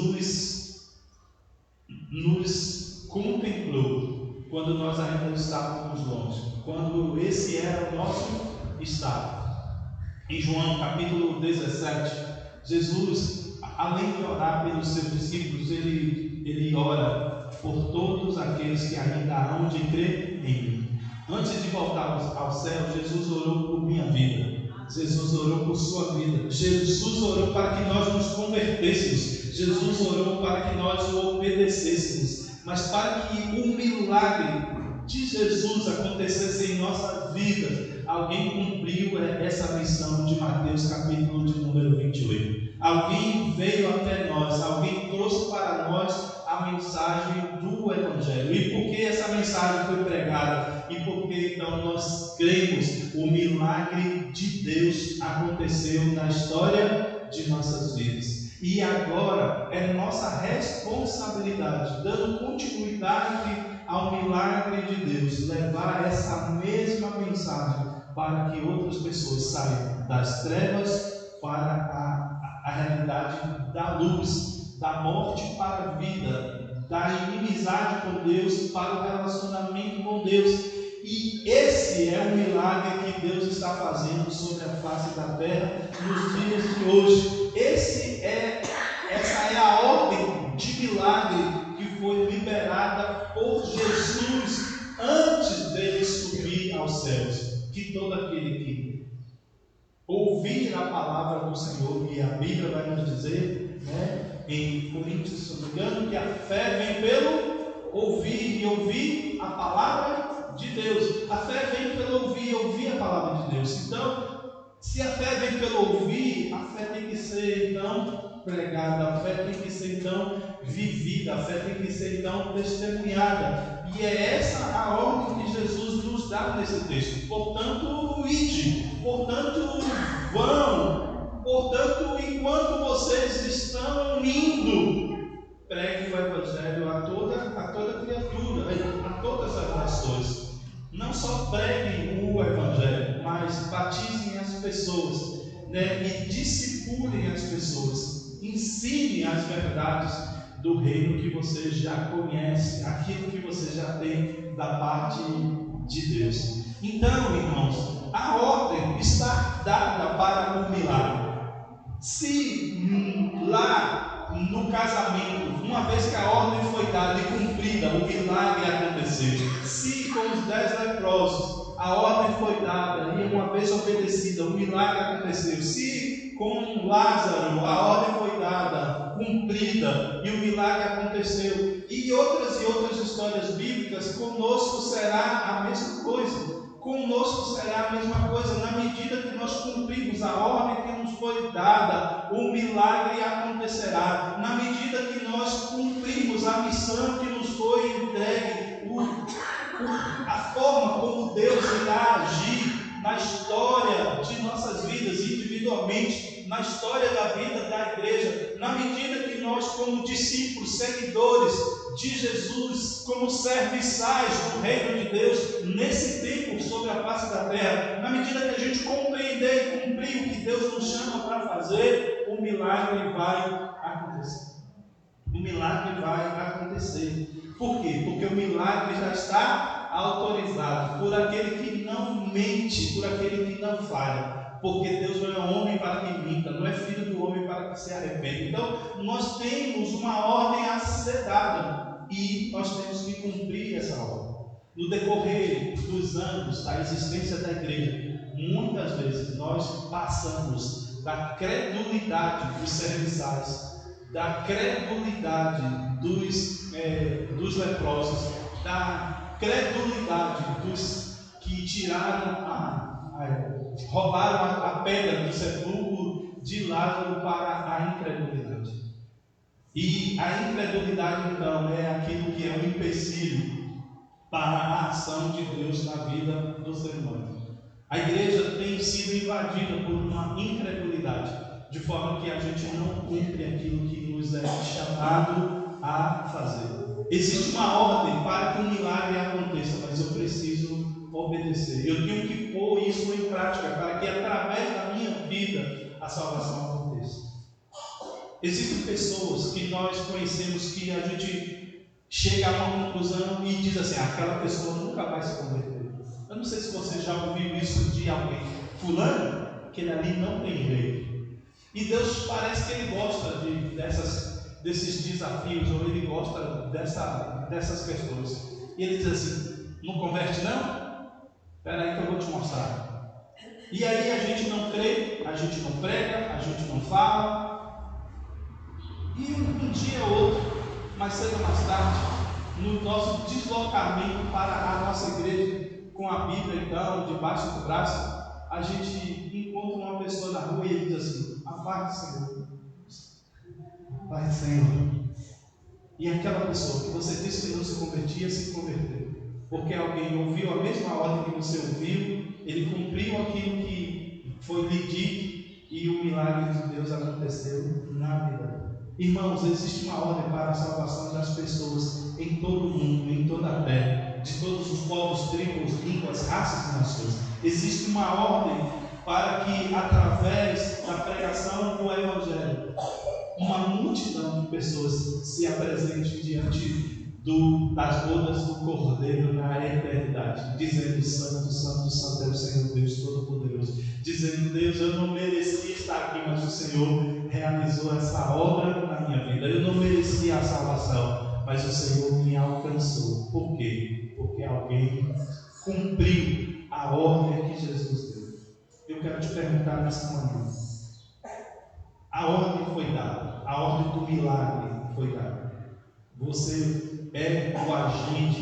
nos contemplou quando nós ainda estávamos longe, quando esse era o nosso estado. Em João capítulo 17, Jesus, além de orar pelos seus discípulos, ele ora por todos aqueles que ainda hão de crer em mim. Antes de voltar ao céu, Jesus orou por minha vida. Jesus orou por sua vida. Jesus orou para que nós nos convertêssemos. Jesus orou para que nós o obedecêssemos. Mas para que o milagre de Jesus acontecesse em nossa vida, alguém cumpriu essa missão de Mateus capítulo de número 28. Alguém veio até nós, alguém trouxe para nós a mensagem do Evangelho. E por que essa mensagem foi pregada? E por que então nós cremos? O milagre de Deus aconteceu na história de nossas vidas. E agora é nossa responsabilidade, dando continuidade ao milagre de Deus, levar essa mesma mensagem para que outras pessoas saiam das trevas para a realidade da luz, da morte para a vida, da inimizade com Deus para o relacionamento com Deus. E esse é o milagre que Deus está fazendo sobre a face da terra nos dias de hoje. Essa é a ordem de milagre que foi liberada por Jesus antes dele subir aos céus. Que todo aquele que ouvir a palavra do Senhor, e a Bíblia vai nos dizer, em Coríntios, se não me engano, que a fé vem pelo ouvir e ouvir a palavra de Deus. A fé vem pelo ouvir e ouvir a palavra de Deus. Então, se a fé vem pelo ouvir, a fé tem que ser então pregada, a fé tem que ser então vivida, a fé tem que ser então testemunhada. E é essa a ordem que Jesus nos dá nesse texto. Portanto, ide, portanto, vão, portanto, enquanto vocês estão indo, pregue o Evangelho a toda criatura, a todas as nações. Não só preguem o Evangelho, mas batizem as pessoas, e discipulem as pessoas, ensinem as verdades do reino que você já conhece, aquilo que você já tem da parte de Deus. Então, irmãos, a ordem está dada para o milagre. Se lá no casamento, uma vez que a ordem foi dada e cumprida, o milagre aconteceu. Se com os 10 leprosos a ordem foi dada e uma vez obedecida, o milagre aconteceu. Se com Lázaro a ordem foi dada, cumprida e o milagre aconteceu. E outras histórias bíblicas, conosco será a mesma coisa. Conosco será a mesma coisa, na medida que nós cumprimos a ordem que nos foi dada, o milagre acontecerá. Na medida que nós cumprimos a missão que nos foi entregue, a forma como Deus irá agir na história de nossas vidas individualmente, na história da vida da igreja, na medida que nós, como discípulos, seguidores de Jesus, como serviçais do reino de Deus, nesse tempo sobre a face da terra, na medida que a gente compreender e cumprir o que Deus nos chama para fazer, o milagre vai acontecer. O milagre vai acontecer. Por quê? Porque o milagre já está autorizado por aquele que não mente, por aquele que não falha. Porque Deus não é homem para que minta, não é filho do homem para que se arrependa. Então, nós temos uma ordem a ser dada e nós temos que cumprir essa ordem. No decorrer dos anos da existência da igreja, muitas vezes nós passamos da credulidade dos serviçais, da credulidade dos leprosos, da credulidade dos que roubaram a pedra do sepulcro de Lázaro para a incredulidade. E a incredulidade, então, é aquilo que é um empecilho para a ação de Deus na vida do ser humano. A igreja tem sido invadida por uma incredulidade, de forma que a gente não cumpre aquilo que nos é chamado a fazer. Existe uma ordem para que um milagre aconteça, mas eu preciso obedecer. Eu tenho que pôr isso em prática para que através da minha vida a salvação aconteça. Existem pessoas que nós conhecemos que a gente chega a uma conclusão e diz assim: aquela pessoa nunca vai se converter. Eu não sei se você já ouviu isso de alguém. Fulano, aquele ali não tem jeito. E Deus parece que Ele gosta dessas desses desafios, ou ele gosta dessas questões. E ele diz assim: não converte não? Espera aí que eu vou te mostrar. E aí a gente não crê, a gente não prega, a gente não fala. E um dia ou outro, mais cedo ou mais tarde, no nosso deslocamento para a nossa igreja, com a Bíblia então, debaixo do braço, a gente encontra uma pessoa na rua e ele diz assim: a paz do Senhor. A paz do Senhor. E aquela pessoa que você disse que não se convertia, se converteu. Porque alguém ouviu a mesma ordem que você ouviu, ele cumpriu aquilo que foi lhe dito e o milagre de Deus aconteceu na vida. Irmãos, existe uma ordem para a salvação das pessoas em todo o mundo, em toda a terra, de todos os povos, tribos, línguas, raças e nações. Existe uma ordem para que, através da pregação do Evangelho, uma multidão de pessoas se apresente diante das bodas do Cordeiro na eternidade, dizendo: Santo, Santo, Santo é o Senhor Deus Todo-Poderoso, dizendo: Deus, eu não merecia estar aqui, mas o Senhor realizou essa obra na minha vida. Eu não merecia a salvação, mas o Senhor me alcançou. Por quê? Porque alguém cumpriu a ordem que Jesus deu. Eu quero te perguntar nessa manhã: a ordem foi dada, a ordem do milagre foi dada. Você é o agente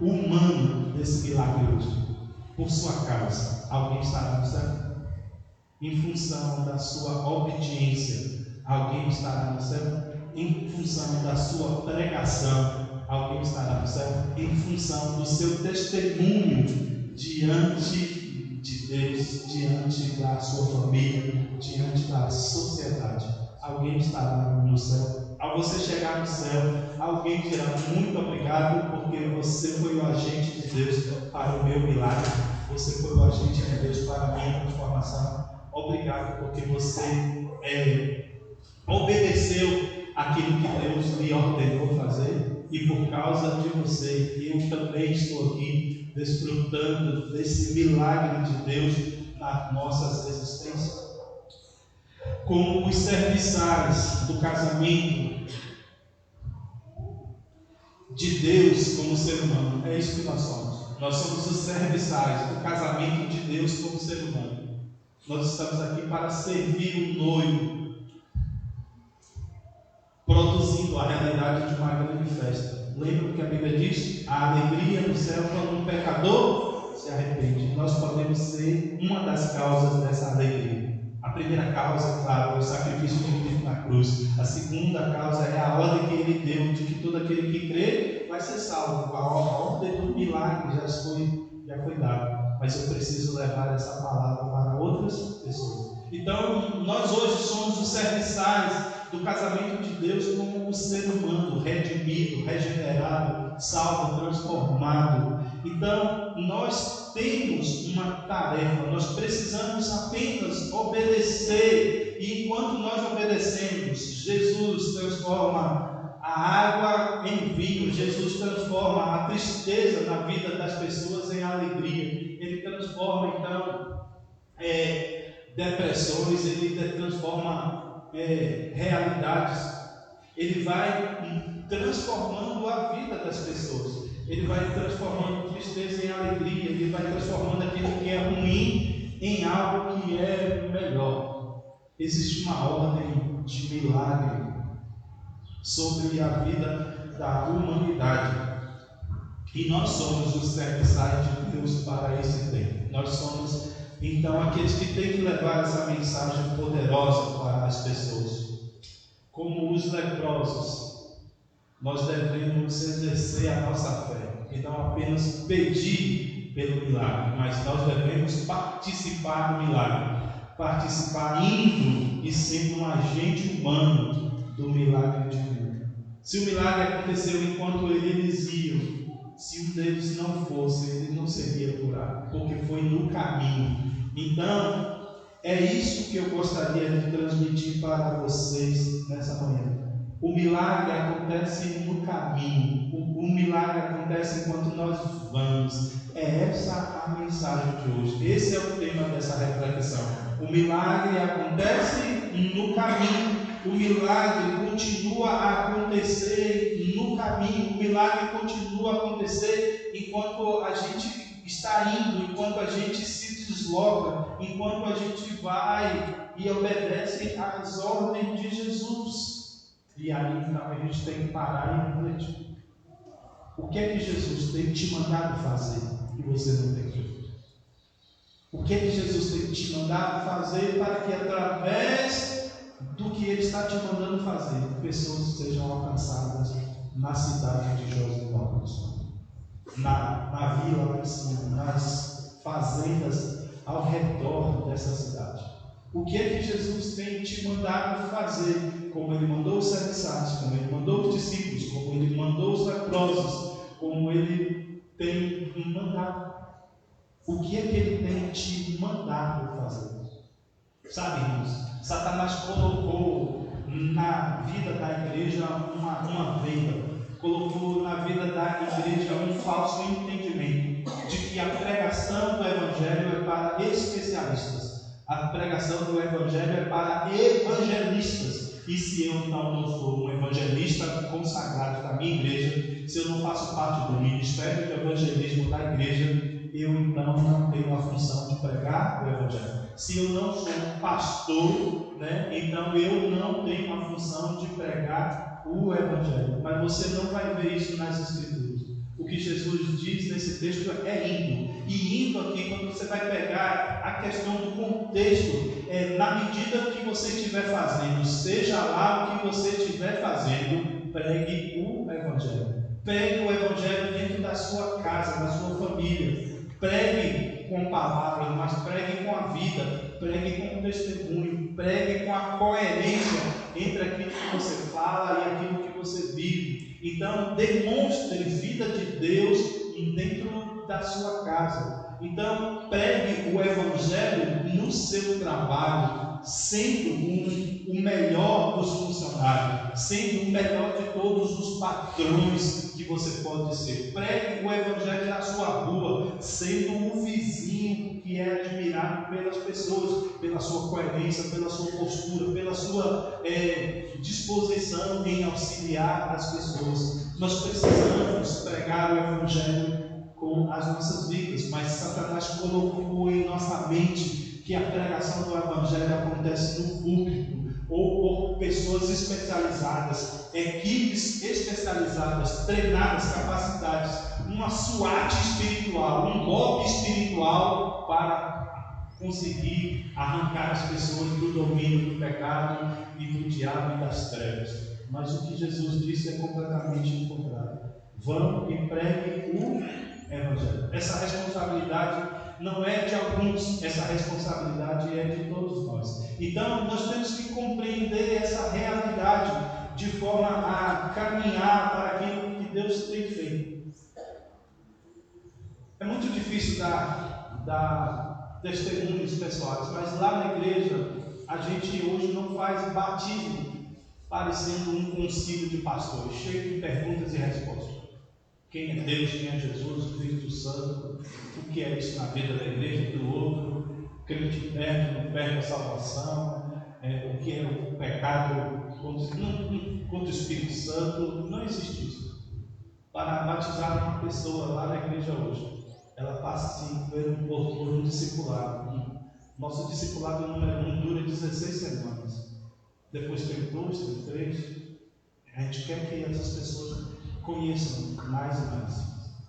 humano desse milagre hoje. Por sua causa, alguém estará no céu? Em função da sua obediência, alguém estará no céu? Em função da sua pregação, alguém estará no céu? Em função do seu testemunho diante de Deus, diante da sua família, diante da sociedade, alguém estará no céu? Ao você chegar no céu, alguém dirá: muito obrigado, porque você foi o agente de Deus para o meu milagre, você foi o agente de Deus para a minha transformação. Obrigado, porque você obedeceu aquilo que Deus lhe ordenou fazer, e por causa de você, eu também estou aqui desfrutando desse milagre de Deus nas nossas existências. Como os serviçais do casamento de Deus como ser humano, é isso que nós somos. Nós somos os serviçais do casamento de Deus como ser humano. Nós estamos aqui para servir o noivo, produzindo a realidade de uma grande festa. Lembra o que a Bíblia diz? A alegria no céu quando um pecador se arrepende. Nós podemos ser uma das causas dessa alegria. A primeira causa, claro, é o sacrifício de Cristo na cruz. A segunda causa é a ordem que ele deu de que todo aquele que crê vai ser salvo. A ordem do milagre já foi dada, mas eu preciso levar essa palavra para outras pessoas. Então, nós hoje somos os serviçais do casamento de Deus como um ser humano redimido, regenerado, salvo, transformado. Então, nós temos uma tarefa, nós precisamos apenas obedecer, e enquanto nós obedecemos, Jesus transforma a água em vinho, Jesus transforma a tristeza na vida das pessoas em alegria, Ele transforma então depressões, Ele transforma realidades, Ele vai transformando a vida das pessoas. Ele vai transformando tristeza em alegria, Ele vai transformando aquilo que é ruim em algo que é melhor. Existe uma ordem de milagre sobre a vida da humanidade. E nós somos os serviçais de Deus para esse tempo. Nós somos, então, aqueles que têm que levar essa mensagem poderosa para as pessoas. Como os leprosos, nós devemos exercer a nossa fé e não apenas pedir pelo milagre, mas nós devemos participar do milagre, participar indo e sendo um agente humano do milagre divino. Se o milagre aconteceu enquanto eles iam, se um deles não fosse, ele não seria curado, porque foi no caminho. Então, é isso que eu gostaria de transmitir para vocês nessa manhã. O milagre acontece no caminho. O milagre acontece enquanto nós vamos. É essa a mensagem de hoje. Esse é o tema dessa reflexão. O milagre acontece no caminho. o milagre continua a acontecer no caminho, o milagre continua a acontecer enquanto a gente está indo, enquanto a gente se desloca, enquanto a gente vai e obedece às ordens de Jesus. E aí então a gente tem que parar e refletir. O que é que Jesus tem te mandado fazer que você não tem feito? O que é que Jesus tem te mandado fazer para que através do que Ele está te mandando fazer, pessoas sejam alcançadas na cidade de Josenópolis, na vila lá em cima, nas fazendas ao redor dessa cidade? O que é que Jesus tem te mandado fazer? Como Ele mandou os serviçais, como Ele mandou os discípulos, como Ele mandou os leprosos, como Ele tem mandado. O que é que Ele tem te mandado fazer? Sabe, irmãos, Satanás colocou na vida da igreja uma venda, colocou na vida da igreja um falso entendimento de que a pregação do Evangelho é para especialistas, a pregação do Evangelho é para evangelistas. E se eu então não sou um evangelista consagrado da minha igreja, se eu não faço parte do ministério de evangelismo da igreja, eu então não tenho a função de pregar o Evangelho. Se eu não sou um pastor, então eu não tenho a função de pregar o Evangelho. Mas você não vai ver isso nas Escrituras. O que Jesus diz nesse texto é indo. E indo aqui, quando você vai pegar a questão do contexto, na medida que você estiver fazendo, seja lá o que você estiver fazendo, pregue o Evangelho. Pregue o Evangelho dentro da sua casa, da sua família. Pregue com palavras, mas pregue com a vida, pregue com o testemunho, pregue com a coerência entre aquilo que você fala e aquilo que você vive. Então, demonstre vida de Deus dentro da sua casa. Então, pregue o Evangelho no seu trabalho, sendo o melhor dos funcionários, sendo o melhor de todos os patrões que você pode ser. Pregue o Evangelho na sua rua, sendo o vizinho que é admirado pelas pessoas, pela sua coerência, pela sua postura, pela sua disposição em auxiliar as pessoas. Nós precisamos pregar o Evangelho com as nossas vidas, mas Satanás colocou em nossa mente que a pregação do Evangelho acontece no público ou por pessoas especializadas, equipes especializadas, treinadas, capacitadas, uma SWAT espiritual, um golpe espiritual para conseguir arrancar as pessoas do domínio do pecado e do diabo e das trevas. Mas o que Jesus disse é completamente o contrário. Vão e preguem o Evangelho. Essa responsabilidade não é de alguns, essa responsabilidade é de todos nós. Então, nós temos que compreender essa realidade de forma a caminhar para aquilo que Deus tem feito. É muito difícil dar testemunhos pessoais, mas lá na igreja, a gente hoje não faz batismo parecendo um concílio de pastores, cheio de perguntas e respostas. Quem é Deus, quem é Jesus, o Espírito Santo, o que é isso na vida da igreja, do outro, crente perde, não perde a salvação, o que é o pecado contra o Espírito Santo. Não existe isso. Para batizar uma pessoa lá na igreja hoje, ela passa sim por um discipulado. Nosso discipulado número 1 dura 16 semanas. Depois tem 2, tem 3. A gente quer que essas pessoas conheçam mais e mais.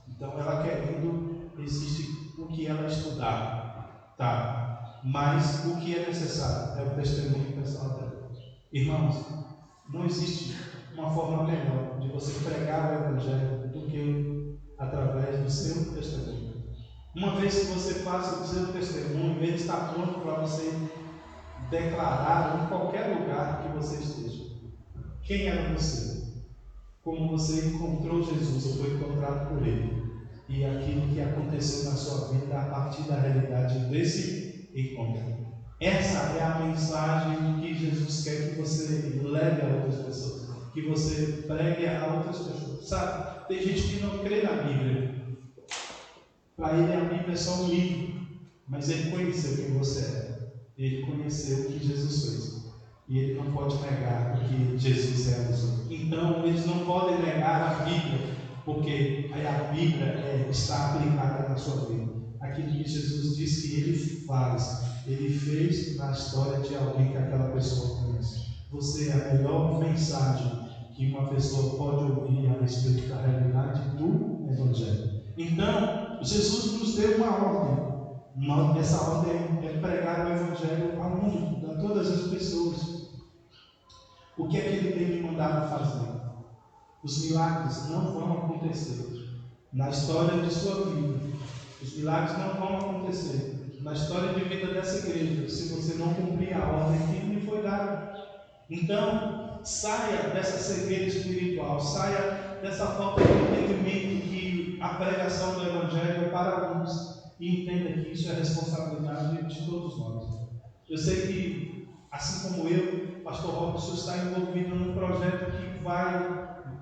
Então, ela querendo, existe o que ela estudar, tá? Mas o que é necessário é o testemunho pessoal dela. Irmãos, não existe uma forma melhor de você pregar o Evangelho do que através do seu testemunho. Uma vez que você faça o seu testemunho, ele está pronto para você declarar em qualquer lugar que você esteja. Quem era você? Como você encontrou Jesus ou foi encontrado por Ele, e aquilo que aconteceu na sua vida a partir da realidade desse encontro. Essa é a mensagem que Jesus quer que você leve a outras pessoas, que você pregue a outras pessoas. Sabe, tem gente que não crê na Bíblia. Para ele a Bíblia é só um livro, mas ele conheceu quem você é, ele conheceu o que Jesus fez. e ele não pode negar o que Jesus realizou. Então, eles não podem negar a Bíblia, porque a Bíblia está aplicada na sua vida. Aquilo que Jesus disse que ele faz, ele fez na história de alguém que aquela pessoa conhece. Você é a melhor mensagem que uma pessoa pode ouvir a respeito da realidade do Evangelho. Então, Jesus nos deu uma ordem. Essa ordem é pregar o Evangelho ao mundo, a todas as pessoas. O que é que ele tem me mandado fazer? Os milagres não vão acontecer na história de sua vida. Os milagres não vão acontecer na história de vida dessa igreja se você não cumprir a ordem que lhe foi dada. Então, saia dessa cegueira espiritual, saia dessa falta de entendimento que a pregação do Evangelho é para alguns, e entenda que isso é responsabilidade de todos nós. Eu sei que, assim como eu, Pastor Robson está envolvido num projeto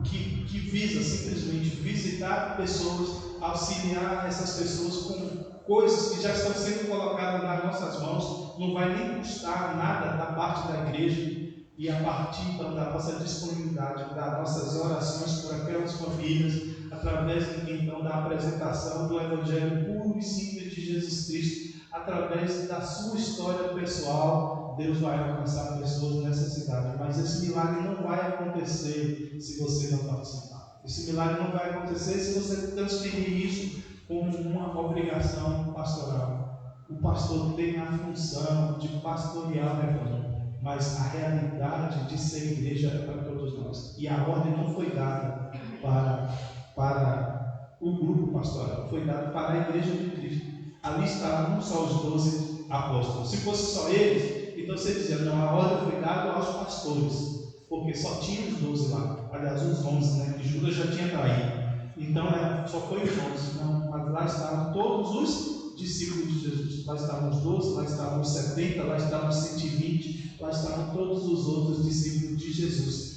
que visa simplesmente visitar pessoas, auxiliar essas pessoas com coisas que já estão sendo colocadas nas nossas mãos. Não vai nem custar nada da parte da igreja, e a partir então da nossa disponibilidade, das nossas orações por aquelas famílias, através então da apresentação do Evangelho puro e simples de Jesus Cristo, através da sua história pessoal, Deus vai alcançar pessoas nessa cidade. Mas esse milagre não vai acontecer se você não participar. Esse milagre não vai acontecer se você transferir isso como uma obrigação pastoral. O pastor tem a função de pastorear o Evangelho, mas a realidade de ser igreja é para todos nós. E a ordem não foi dada para o grupo pastoral, foi dada para a igreja de Cristo. Ali estavam só os 12 apóstolos. Se fosse só eles, então você dizia, não, a ordem foi dada aos pastores, porque só tinha os 12 lá. Aliás, os 11, né? Que Judas já tinha traído. Então, só foi os 11. Não, mas lá estavam todos os discípulos de Jesus. Lá estavam os 12, lá estavam os 70, lá estavam os 120, lá estavam todos os outros discípulos de Jesus.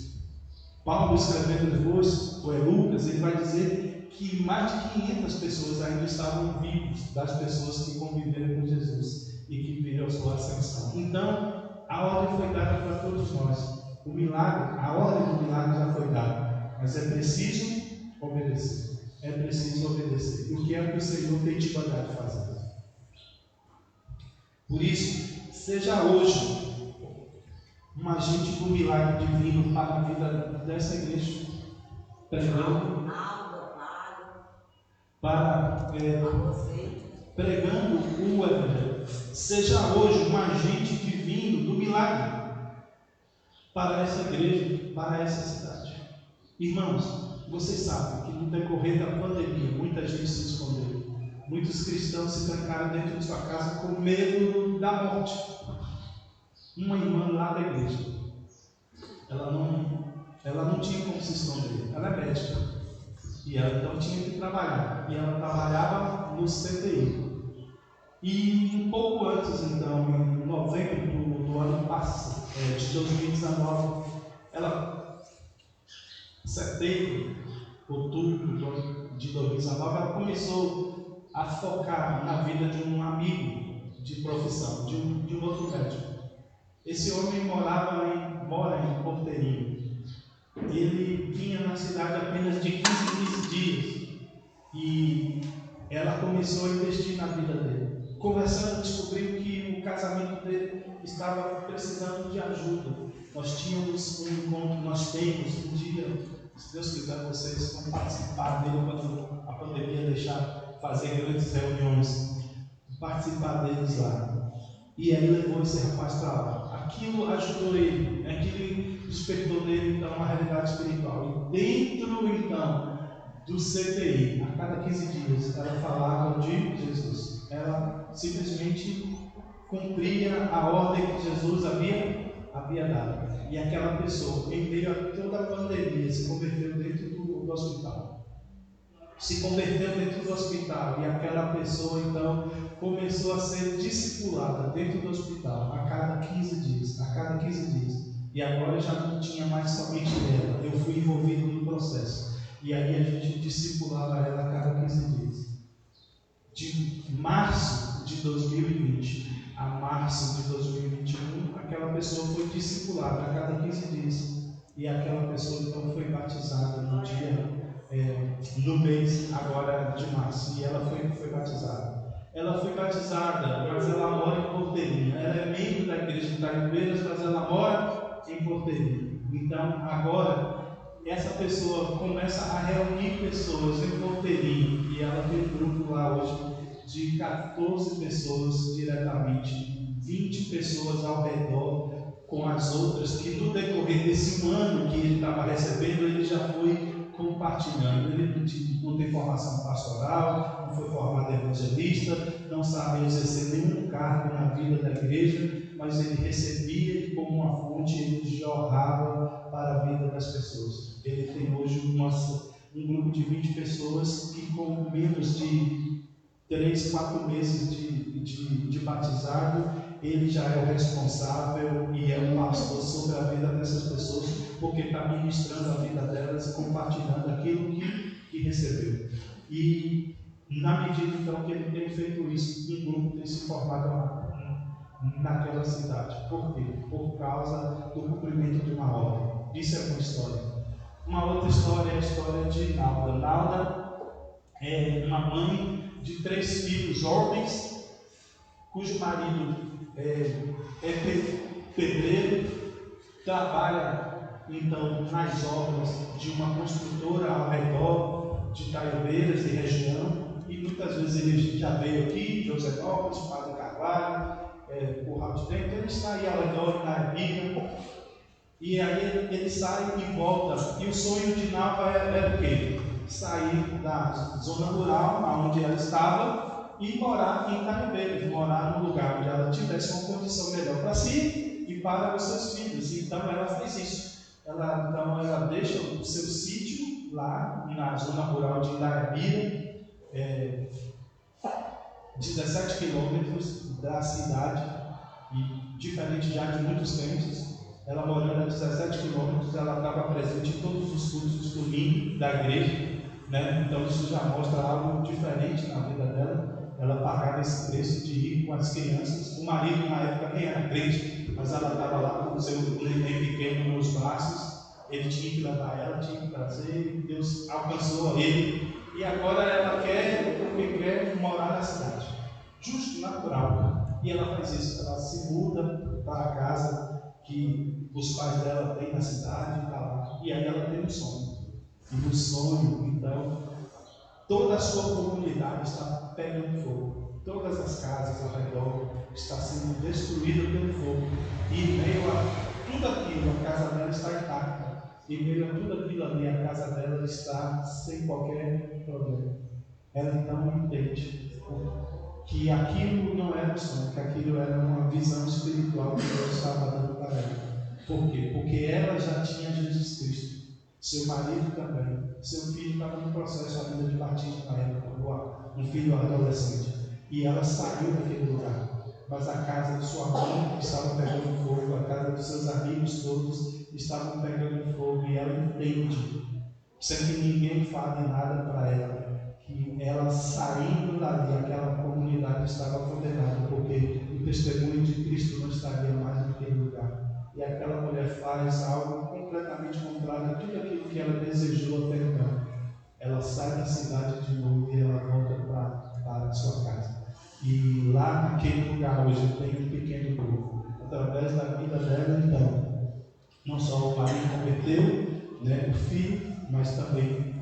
Paulo, escrevendo depois, ou Lucas, ele vai dizer que mais de 500 pessoas ainda estavam vivos, das pessoas que conviveram com Jesus e que viram a sua ascensão. Então, a ordem foi dada para todos nós. O milagre, a ordem do milagre já foi dada, mas é preciso obedecer. É preciso obedecer. E o que é que o Senhor tem te mandado fazer? Por isso, seja hoje um agente do milagre divino para a vida dessa igreja, pregando pregando o Evangelho. Seja hoje um agente divino do milagre para essa igreja, para essa cidade. Irmãos, vocês sabem que no decorrer da pandemia muita gente se escondeu. Muitos cristãos se trancaram dentro de sua casa com medo da morte. Uma irmã lá da igreja, ela não tinha como se esconder. Ela é médica e ela então tinha que trabalhar, e ela trabalhava no CTI. E um pouco antes, então, em novembro do ano passado, de 2019, setembro, outubro de 2019, ela começou a focar na vida de um amigo de profissão, de um outro médico. Esse homem mora em Porteirinho. Ele vinha na cidade apenas de 15 dias, e ela começou a investir na vida dele. Conversando, descobriu que o casamento dele estava precisando de ajuda. Nós tínhamos um encontro, nós temos um dia, se Deus quiser, vocês vão participar dele quando a pandemia deixar fazer grandes reuniões, participar deles lá. E aí levou esse rapaz para lá. Aquilo ajudou ele, aquilo despertou nele então uma realidade espiritual. E dentro então do CTI, a cada 15 dias, ela falava de Jesus. Ela simplesmente cumpria a ordem que Jesus havia dado. E aquela pessoa, em meio a toda a pandemia, se converteu dentro do hospital. Se converteu dentro do hospital, e aquela pessoa então começou a ser discipulada dentro do hospital a cada 15 dias, E agora já não tinha mais somente ela, eu fui envolvido no processo. E aí a gente discipulava ela a cada 15 dias. De março de 2020 a março de 2021, aquela pessoa foi discipulada a cada 15 dias. E aquela pessoa então foi batizada no dia, no mês agora de março. E ela foi batizada. Ela foi batizada, mas ela mora em Porteirinha. Ela é membro da igreja de Itaiobeiras, mas ela mora em Porteirinha. Então agora essa pessoa começa a reunir pessoas em Porteirinha. E ela tem um grupo lá hoje de 14 pessoas diretamente, 20 pessoas ao redor, com as outras, que no decorrer desse ano que ele estava recebendo, ele já foi compartilhando. Ele não tem formação pastoral, não foi formado evangelista, não sabe exercer nenhum cargo na vida da igreja, mas ele recebia como uma fonte, ele jorrava para a vida das pessoas. Ele tem hoje um grupo de 20 pessoas que, com menos de 3, 4 meses de batizado, ele já é o responsável e é o pastor sobre a vida dessas pessoas, porque está ministrando a vida delas, compartilhando aquilo que recebeu. E na medida então que ele tem feito isso, um grupo tem se formado naquela cidade. Por quê? Por causa do cumprimento de uma ordem. Isso é uma história. Uma outra história é a história de Nalda. Nalda é uma mãe de 3 filhos homens, cujo marido é pedreiro, trabalha então nas obras de uma construtora ao redor de Itaiobeiras e região, e muitas vezes ele já veio aqui, Josenópolis, Padre Carvalho, Curral de Tempo, ele está aí ao redor de Itaiobeiras, e aí ele sai e volta, e o sonho de Nalva era o quê? Sair da zona rural, onde ela estava, e morar em Itaiobeiras, morar num lugar onde ela tivesse uma condição melhor para si e para os seus filhos. Então ela fez isso. Ela deixa o seu sítio lá na zona rural de Itaiobeiras, 17 quilômetros da cidade, e diferente já de muitos crentes, ela morando a 17 quilômetros, ela estava presente em todos os cultos do domingo da igreja, né? Então isso já mostra algo diferente na vida dela. Ela pagava esse preço de ir com as crianças. O marido na época nem era crente, mas ela estava lá com o seu neném pequeno nos braços. Ele tinha que levar ela, tinha que trazer. Deus alcançou ele. E agora ela quer morar na cidade. Justo, natural. E ela faz isso. Ela se muda para a casa que os pais dela têm na cidade. Tá lá. E aí ela tem um sonho. E no sonho, então, toda a sua comunidade está pegando fogo. Todas as casas ao redor estão sendo destruídas pelo fogo. E em meio a tudo aquilo, a casa dela está intacta. Em meio a tudo aquilo ali, a casa dela está sem qualquer problema. Ela então entende que aquilo não era um sonho, que aquilo era uma visão espiritual que Deus estava dando para ela. Por quê? Porque ela já tinha Jesus Cristo. Seu marido também. Seu filho estava no processo ainda de batismo na época, um filho adolescente. E ela saiu daquele lugar. Mas a casa de sua mãe estava pegando fogo, a casa dos seus amigos todos estavam pegando fogo. E ela entende, sem que ninguém fale nada para ela, que ela saindo dali, aquela comunidade estava condenada, porque o testemunho de Cristo não estaria mais naquele lugar. E aquela mulher faz algo completamente contrário a tudo aquilo que ela desejou até então. Ela sai da cidade de novo e ela volta para a sua casa. E lá naquele lugar hoje tem um pequeno grupo. Através da vida dela, então, não só o marido converteu, né, o filho, mas também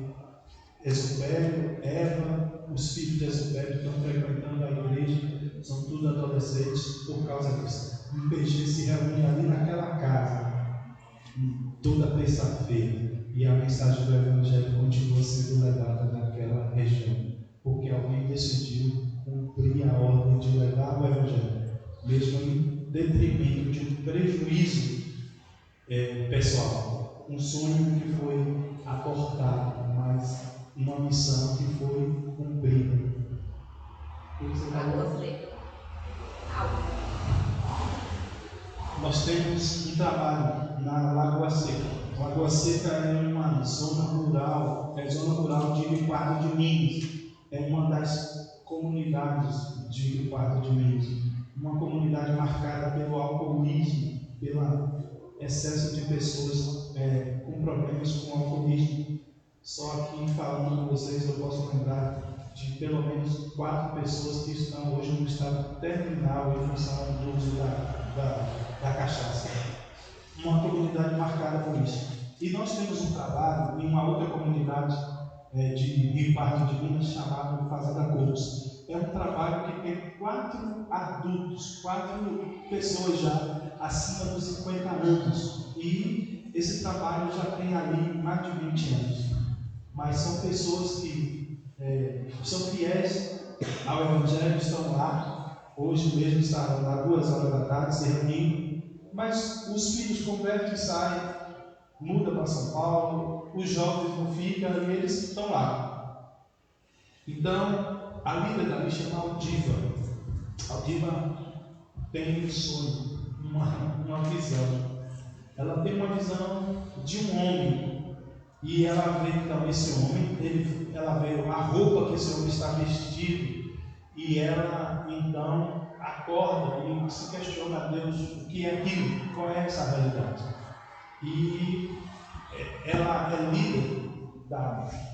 Exupério, Eva, os filhos de Exupério estão frequentando a igreja, são tudo adolescentes por causa disso. O PG se reúne ali naquela casa toda terça-feira e a mensagem do Evangelho continua sendo levada naquela região, porque alguém decidiu cumprir a ordem de levar o Evangelho, mesmo em detrimento de um prejuízo pessoal, um sonho que foi abortado, mas uma missão que foi cumprida. Nós temos um trabalho na Lagoa Seca. Lagoa Seca é uma zona rural, de Rio Pardo de Minas. É uma das comunidades de Rio Pardo de Minas. uma comunidade marcada pelo alcoolismo, pelo excesso de pessoas com problemas com alcoolismo. Só aqui falando com vocês, eu posso lembrar de pelo menos 4 pessoas que estão hoje no estado terminal em função do uso da cachaça. Uma comunidade marcada por isso. E nós temos um trabalho em uma outra comunidade de Rio Pardo de Minas chamado Fazenda Cocos. É um trabalho que tem 4 adultos, 4 pessoas já acima dos 50 anos. E esse trabalho já tem ali mais de 20 anos. Mas são pessoas que são fiéis ao Evangelho, estão lá. Hoje mesmo estavam lá 2 horas da tarde se reunindo. Mas os filhos convertem e saem, mudam para São Paulo, os jovens não ficam e eles estão lá. Então, a líder dali chama Aldiva. Aldiva tem um sonho, uma visão. Ela tem uma visão de um homem. E ela vê então esse homem, ela vê a roupa que esse homem está vestido. E ela então acorda e se questiona a Deus o que é aquilo, qual é essa realidade. E ela é líder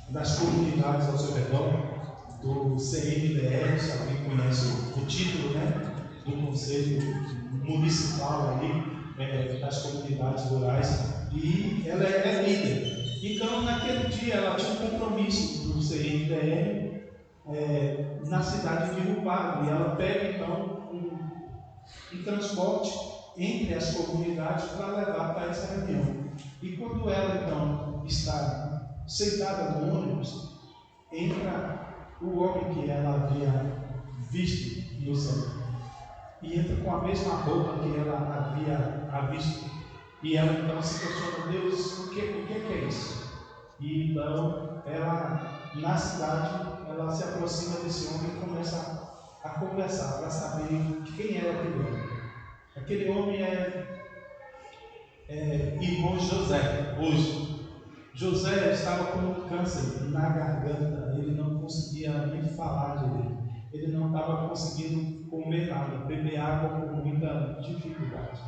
das comunidades ao seu redor, do CNDR, se alguém conhece o título, né? Do Conselho Municipal ali, das comunidades rurais, e ela é líder. Então, naquele dia, ela tinha um compromisso do CNDR na cidade de Rio Pardo, e ela pega então um transporte entre as comunidades para levar para essa reunião. E quando ela então está sentada no ônibus, entra o homem que ela havia visto no céu, e entra com a mesma roupa que ela havia visto, e ela então se questiona: Deus, o que é isso? E então ela, na cidade, ela se aproxima desse homem e começa a conversar para saber quem era aquele homem. Aquele homem é irmão José. Hoje, José estava com câncer na garganta, ele não conseguia nem falar direito, ele não estava conseguindo comer nada, beber água com muita dificuldade.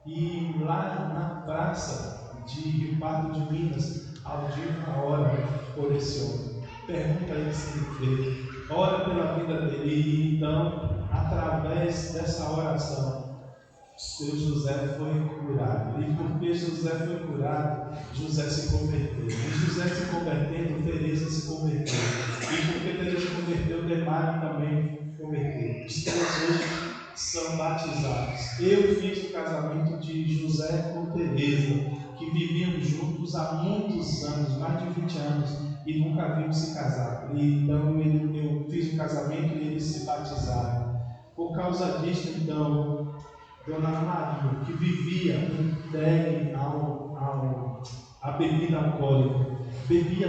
E lá na praça de Rio Pardo de Minas, Aldiva ora por esse homem, pergunta a ele se ele crê, ora pela vida dele. E então, através dessa oração, seu José foi curado. E porque José foi curado, José se converteu. E José se convertendo, Teresa se converteu. E porque Teresa se converteu, Demário também converteu. Os 3 hoje são batizados. Eu fiz o casamento de José com Teresa, que viviam juntos há muitos anos, mais de 20 anos, e nunca vimos se casar. E então eu fiz o casamento e eles se batizaram. Por causa disso, então, Dona Maria, que vivia entregue à bebida alcoólica, bebia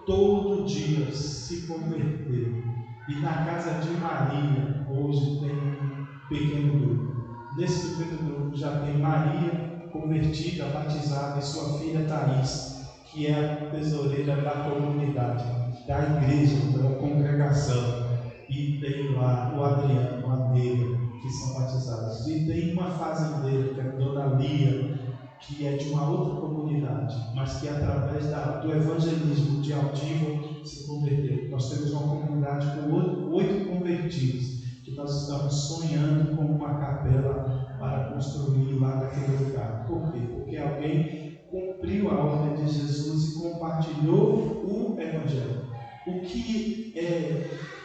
todo dia, se converteu. E na casa de Maria, hoje tem um pequeno grupo. Nesse pequeno grupo já tem Maria convertida, batizada, e sua filha Thaís, que é a tesoureira da comunidade, da igreja, da congregação. E tem lá o Adriano, a Neila, que são batizados. E tem uma fazendeira, que é a Dona Lia, que é de uma outra comunidade, mas que através do evangelismo de Aldiva se converteu. Nós temos uma comunidade com 8 convertidos, que nós estamos sonhando com uma capela para construir lá naquele lugar. Por quê? Porque alguém cumpriu a ordem de Jesus e compartilhou o Evangelho. O que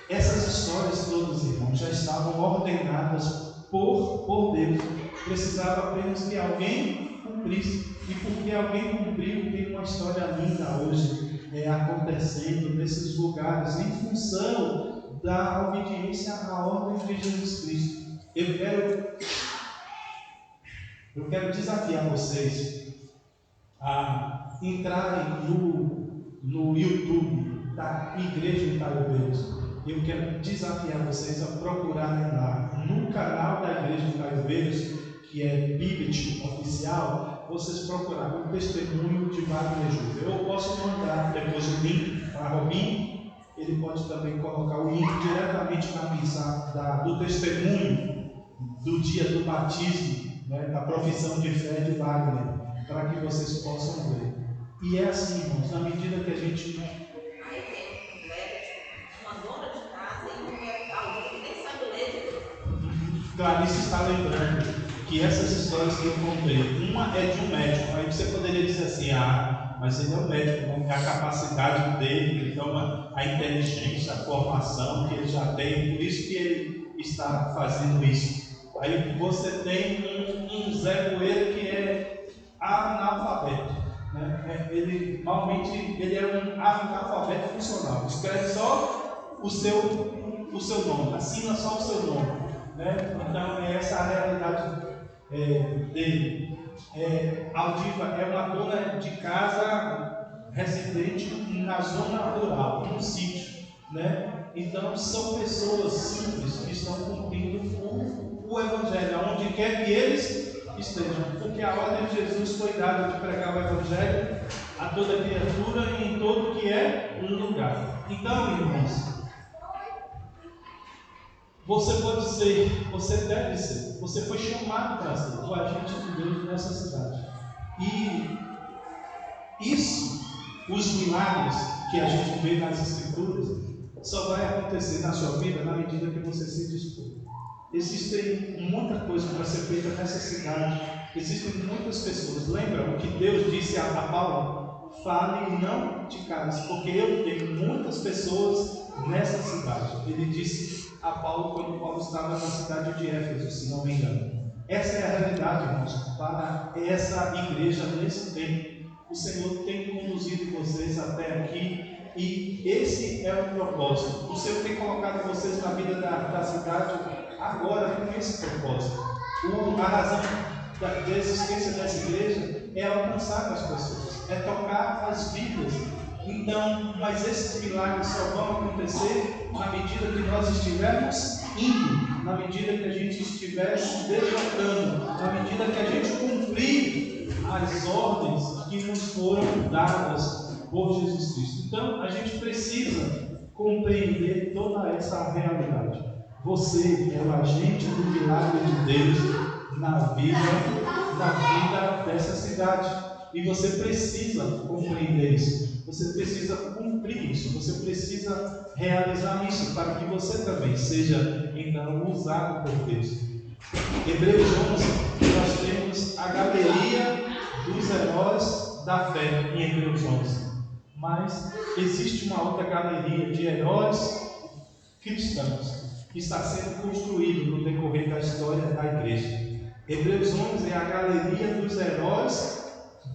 essas histórias todas, irmãos, já estavam ordenadas por Deus. Precisava apenas que alguém cumprisse. E porque alguém cumpriu, tem uma história linda hoje acontecendo nesses lugares, em função da obediência à ordem de Jesus Cristo. Eu quero desafiar vocês a entrarem no YouTube da Igreja de Caiobeiros. Eu quero desafiar vocês a procurarem lá no canal da Igreja de Caiobeiros, que é Bibit Oficial, vocês procurarem o testemunho de Wagner Júlio. Eu posso mandar depois o link para Robinho, ele pode também colocar o link diretamente na mensagem do testemunho do dia do batismo, né, da profissão de fé de Wagner, para que vocês possam ver. E é assim, irmãos, na medida que a gente... Aí tem um médico, uma dona de casa e um alguém que nem sabe ler. Clarice está lembrando que essas histórias que eu contei, uma é de um médico, aí você poderia dizer assim, mas ele é um médico, né? A capacidade dele, então a inteligência, a formação que ele já tem, por isso que ele está fazendo isso. Aí você tem um Zé Coelho que é analfabeto, né? Ele é um analfabeto funcional, escreve só o seu nome, assina só o seu nome, né? Então é essa a realidade dele. Aldiva é uma dona de casa residente na zona rural, num sítio, né? Então são pessoas simples que estão cumprindo o Evangelho, aonde quer que eles estejam, porque a ordem de Jesus foi dada de pregar o Evangelho a toda criatura e em todo que é um lugar. Então, irmãos, você pode ser, você deve ser, você foi chamado para ser o agente de Deus nessa cidade. E isso, os milagres que a gente vê nas Escrituras, só vai acontecer na sua vida na medida que você se dispor. Existem muita coisa para ser feita nessa cidade, existem muitas pessoas. Lembra o que Deus disse a Paulo? Fale e não te cales, porque eu tenho muitas pessoas nessa cidade. Ele disse a Paulo quando Paulo estava na cidade de Éfeso, se não me engano. Essa é a realidade, irmãos, para essa igreja nesse tempo. O Senhor tem conduzido vocês até aqui e esse é o propósito. O Senhor tem colocado vocês na vida da cidade agora com esse propósito. A razão da existência dessa igreja é alcançar as pessoas, é tocar as vidas. Então, mas esses milagres só vão acontecer na medida que nós estivermos indo, na medida que a gente estiver se deslocando, na medida que a gente cumprir as ordens que nos foram dadas por Jesus Cristo. Então, a gente precisa compreender toda essa realidade. Você é o agente do milagre de Deus na vida dessa cidade. E você precisa compreender isso. Você precisa cumprir isso. Você precisa realizar isso para que você também seja, então, usado por Deus. Hebreus 11, nós temos a galeria dos heróis da fé em Hebreus 11. Mas existe uma outra galeria de heróis cristãos que está sendo construído no decorrer da história da igreja. Hebreus 11 é a galeria dos heróis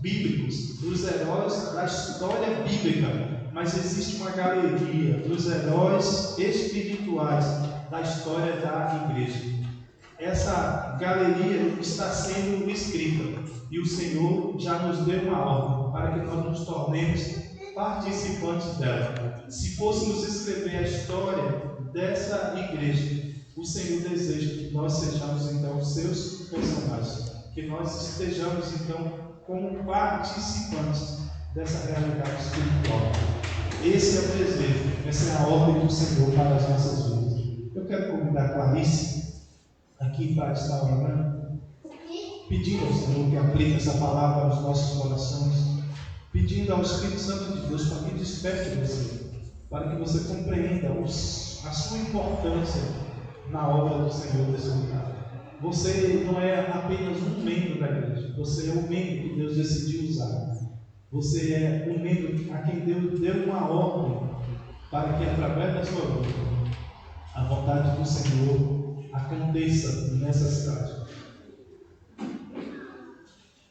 bíblicos, dos heróis da história bíblica, mas existe uma galeria dos heróis espirituais da história da igreja. Essa galeria está sendo escrita e o Senhor já nos deu uma ordem para que nós nos tornemos participantes dela. Se fôssemos escrever a história dessa igreja, o Senhor deseja que nós sejamos então seus personagens, que nós estejamos então como participantes dessa realidade espiritual. Esse é o desejo, essa é a ordem do Senhor para as nossas vidas. Eu quero convidar a Clarice aqui para estar orando, pedindo ao Senhor que aplique essa palavra aos nossos corações, pedindo ao Espírito Santo de Deus para que desperte você, para que você compreenda a sua importância na obra do Senhor desse lugar. Você não é apenas um membro da igreja, você é o membro que Deus decidiu usar. Você é um membro a quem Deus deu uma ordem para que, através da sua vida, a vontade do Senhor aconteça nessa cidade.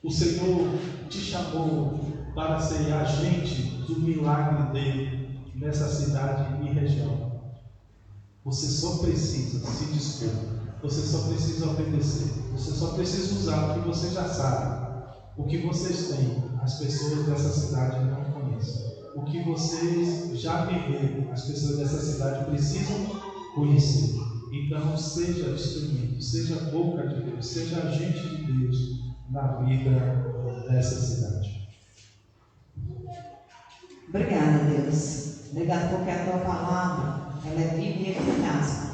O Senhor te chamou para ser agente do milagre dele nessa cidade e região. Você só precisa se dispor. Você só precisa obedecer. Você só precisa usar o que você já sabe. O que vocês têm, as pessoas dessa cidade não conhecem. O que vocês já viveram, as pessoas dessa cidade precisam conhecer. Então, seja instrumento, seja boca de Deus, seja agente de Deus na vida dessa cidade. Obrigada, Deus. Obrigada porque a tua palavra ela é viva e eficaz.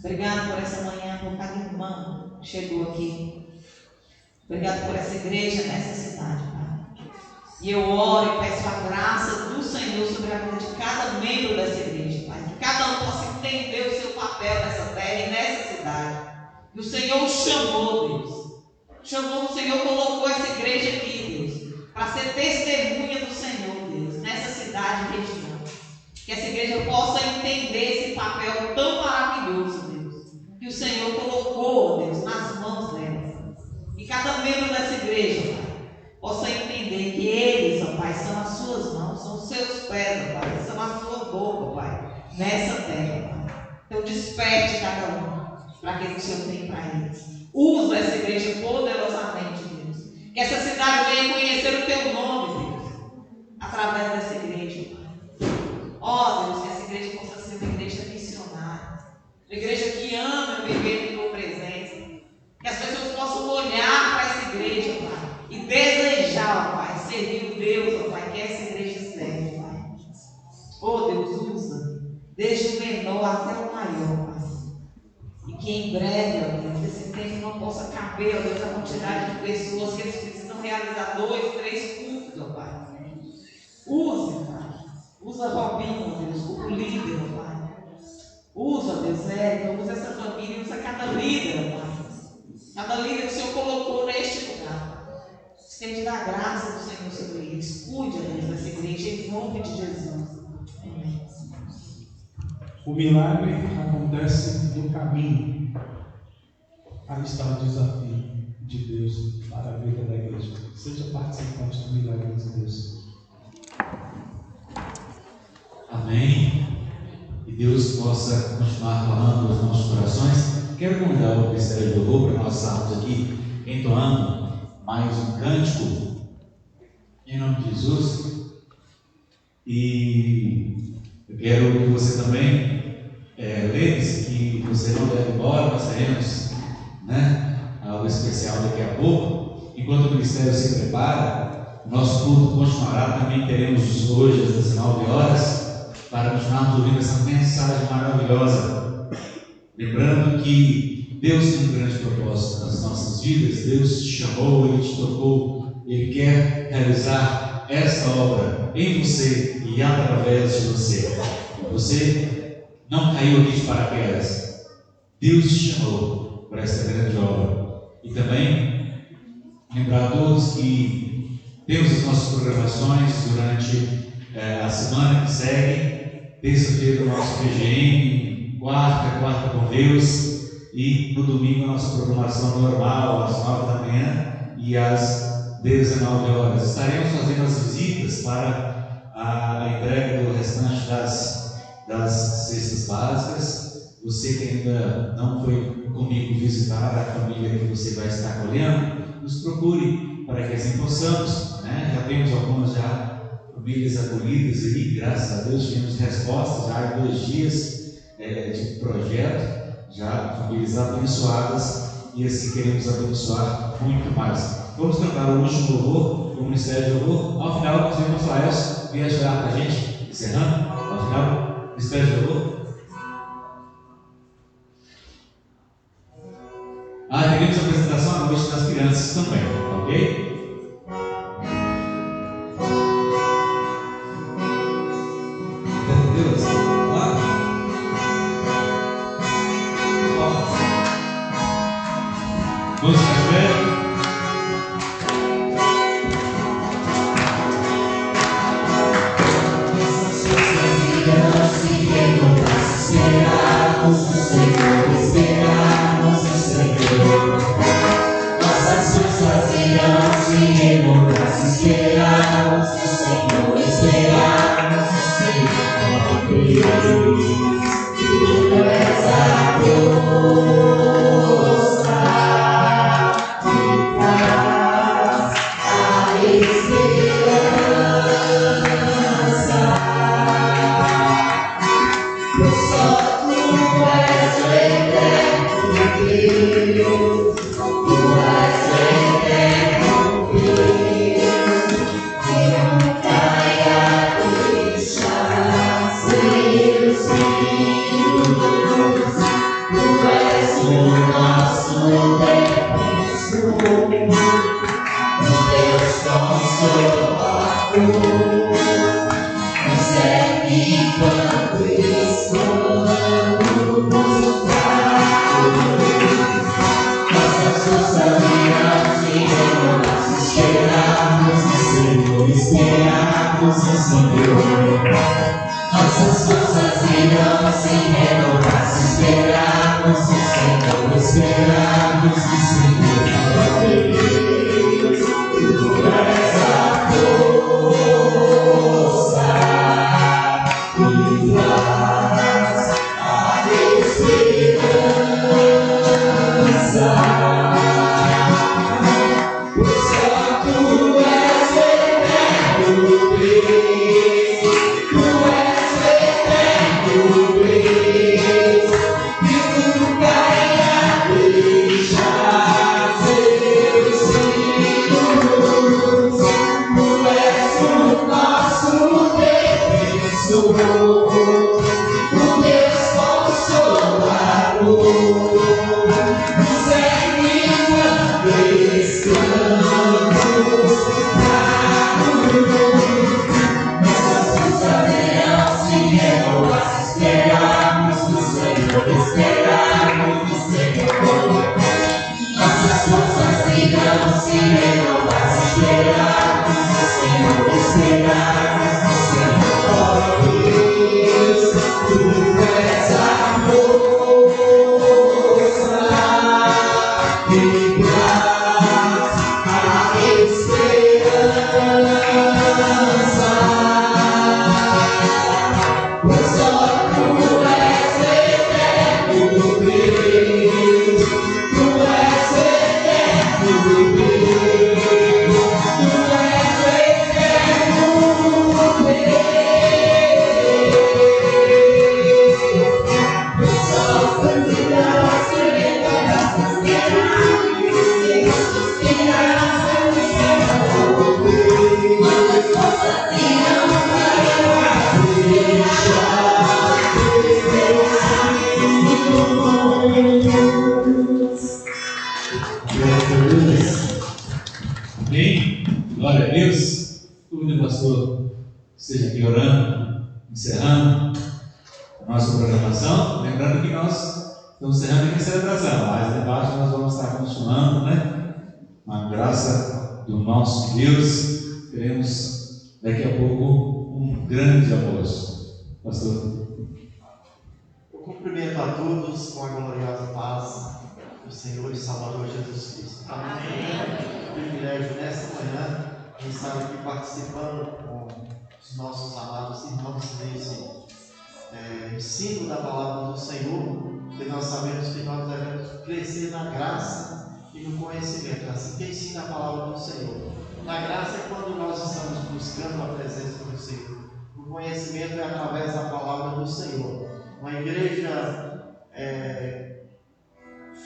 Obrigado por essa manhã, por cada irmã que chegou aqui. Obrigado por essa igreja nessa cidade, Pai. E eu oro e peço a graça do Senhor sobre a vida de cada membro dessa igreja, Pai. Que cada um possa entender o seu papel nessa terra e nessa cidade. E o Senhor o chamou, Deus. O Senhor colocou essa igreja aqui, Deus, para ser testemunha do Senhor, Deus, nessa cidade e região. Que essa igreja possa entender esse papel tão maravilhoso, Deus, que o Senhor colocou, Deus, nas mãos delas. E cada membro dessa igreja, Pai, possa entender que eles, ó Pai, são as suas mãos, são os seus pés, ó Pai, são a sua boca, Pai, nessa terra, Pai. Então desperte cada um para aquilo que o Senhor tem para eles. Usa essa igreja poderosamente, Deus. Que essa cidade venha conhecer o teu nome, Deus, através dessa igreja, Pai. Ó Deus, que essa igreja possa ser uma igreja missionária, uma igreja que ama viver em tua presença. Que as pessoas possam olhar para essa igreja, Pai, e desejar, ó Pai, servir o Deus, ó Pai, que essa igreja serve, Pai. Oh Deus, usa, desde o menor até o maior, Pai. E que em breve, ó Deus, esse tempo não possa caber, ó Deus, a quantidade de pessoas que eles precisam realizar 2, 3 cultos, ó Pai. Use, Pai. Usa Robinho, ó Deus, como líder, ó Pai. Usa, Deus, usa essa família, usa cada líder, ó Pai. Cada líder que o Senhor colocou neste lugar. Estende da graça do Senhor sobre eles. Cuide, ó Deus, dessa igreja, em nome de Jesus. Amém. O milagre acontece no caminho. Aí está o desafio de Deus para a vida da igreja. Seja participante do milagre de Deus. Amém. E Deus possa continuar falando aos nossos corações. Quero convidar o Ministério do Louvor para nós estarmos aqui entoando mais um cântico em nome de Jesus. E eu quero que você também lembre-se que você não deve ir embora. Nós teremos algo especial daqui a pouco. Enquanto o Ministério se prepara, o nosso culto continuará. Também teremos hoje às 19 horas para continuarmos ouvindo essa mensagem maravilhosa. Lembrando que Deus tem um grande propósito nas nossas vidas. Deus te chamou, Ele te tocou, Ele quer realizar esta obra em você e através de você. Você não caiu aqui de paraquedas. Deus te chamou para esta grande obra. E também lembrar a todos que temos as nossas programações durante a semana que segue. Terça-feira o nosso PGM, quarta com Deus, e no domingo a nossa programação normal, às 9 da manhã e às 19 horas. Estaremos fazendo as visitas para a entrega do restante das cestas básicas. Você que ainda não foi comigo visitar a família que você vai estar acolhendo, nos procure para que assim possamos. Já temos algumas famílias acolhidas aí, graças a Deus tivemos respostas já há 2 dias de projeto, já famílias abençoadas, e assim queremos abençoar muito mais. Vamos cantar o último louvor, o Ministério de Louvor. Ao final, nós vamos falar isso, venha chorar para a gente, encerrando. Ao final, Ministério de Louvor. Teremos a apresentação à noite das crianças também, ok? Deus, lá. Vamos ficar de pé. Nossas forças irão Amém? Glória a Deus. Convido o pastor esteja aqui orando, encerrando a nossa programação. Lembrando que nós estamos encerrando aqui a celebração, mas debaixo nós vamos estar continuando, né? A graça do nosso Deus. Teremos daqui a pouco um grande almoço. Pastor. Eu cumprimento a todos com a gloriosa paz do Senhor e Salvador Jesus Cristo. Amém. Privilégio nesta manhã de estar aqui participando com os nossos amados irmãos nesse ensino da palavra do Senhor, que nós sabemos que nós devemos crescer na graça e no conhecimento. Assim que ensina a palavra do Senhor. Na graça é quando nós estamos buscando a presença do Senhor. O conhecimento é através da palavra do Senhor. Uma igreja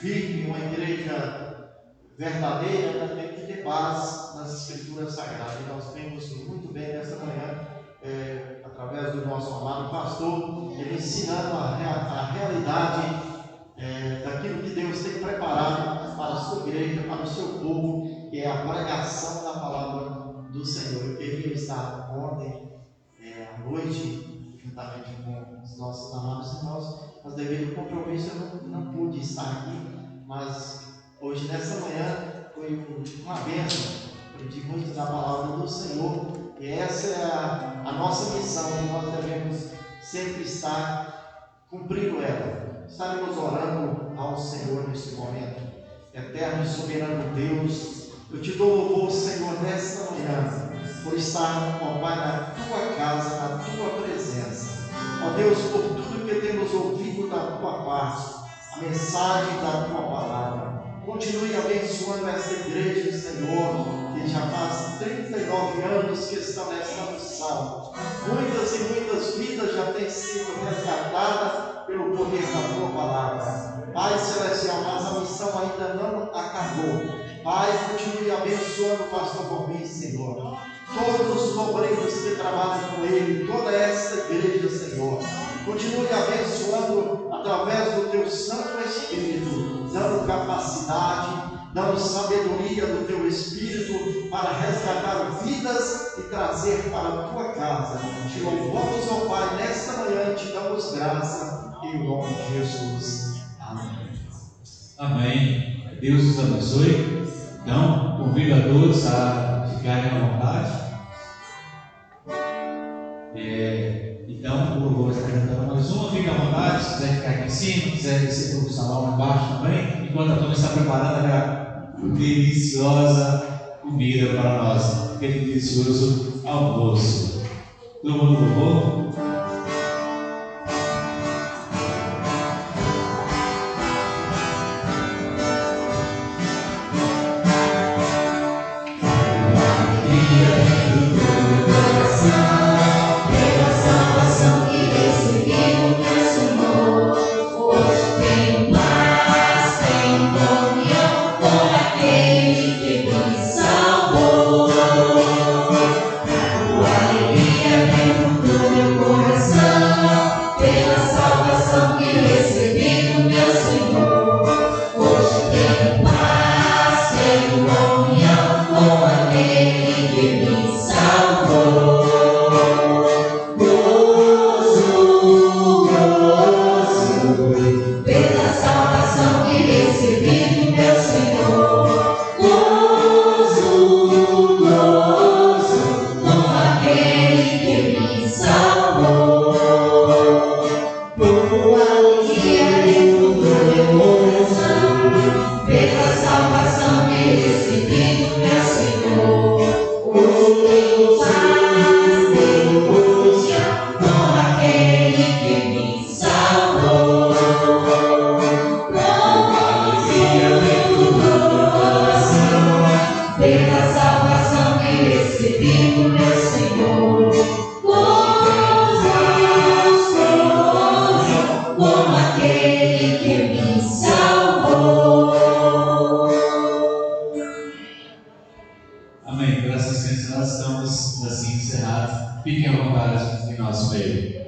firme, uma igreja verdadeira, ela tem que ter base nas Escrituras Sagradas. E nós vemos muito bem nesta manhã, através do nosso amado pastor, ele ensinando a realidade daquilo que Deus tem preparado para a sua igreja, para o seu povo, que é a pregação da palavra do Senhor. Eu queria estar ontem, à noite, juntamente com os nossos amados irmãos, mas devido ao compromisso eu não pude estar aqui, mas hoje, nessa manhã, foi uma bênção. Aprendi muito da palavra do Senhor. E essa é a nossa missão, que nós devemos sempre estar cumprindo ela. Estaremos orando ao Senhor neste momento. Eterno e soberano Deus, eu te dou louvor, Senhor, nesta manhã, por estar, ó Pai, na tua casa, na tua presença. Ó Deus, por tudo que temos ouvido da tua parte, a mensagem da tua palavra. Continue abençoando esta igreja, Senhor, que já faz 39 anos que estão nesta missão. Muitas e muitas vidas já têm sido resgatadas pelo poder da tua palavra. Pai Celestial, mas a missão ainda não acabou. Pai, continue abençoando o pastor Gomes, Senhor. Todos os obreiros que trabalham com ele, toda esta igreja, Senhor. Continue abençoando através do teu Santo Espírito, dando capacidade, dando sabedoria do teu Espírito para resgatar vidas e trazer para a tua casa. Te louvamos, ó Pai, nesta manhã e te damos graça em nome de Jesus. Amém. Amém. Deus os abençoe. Então, convido a todos a ficarem à vontade. Então, o louvor está cantando mais uma, fica à vontade. Se quiser ficar aqui em cima, quiser descer para o salão embaixo também, enquanto a turma está preparando aquela deliciosa comida para nós, aquele delicioso almoço. Turma do louvor. Amém. Por essas canções nós estamos assim encerrados. Fiquem à vontade em nosso meio.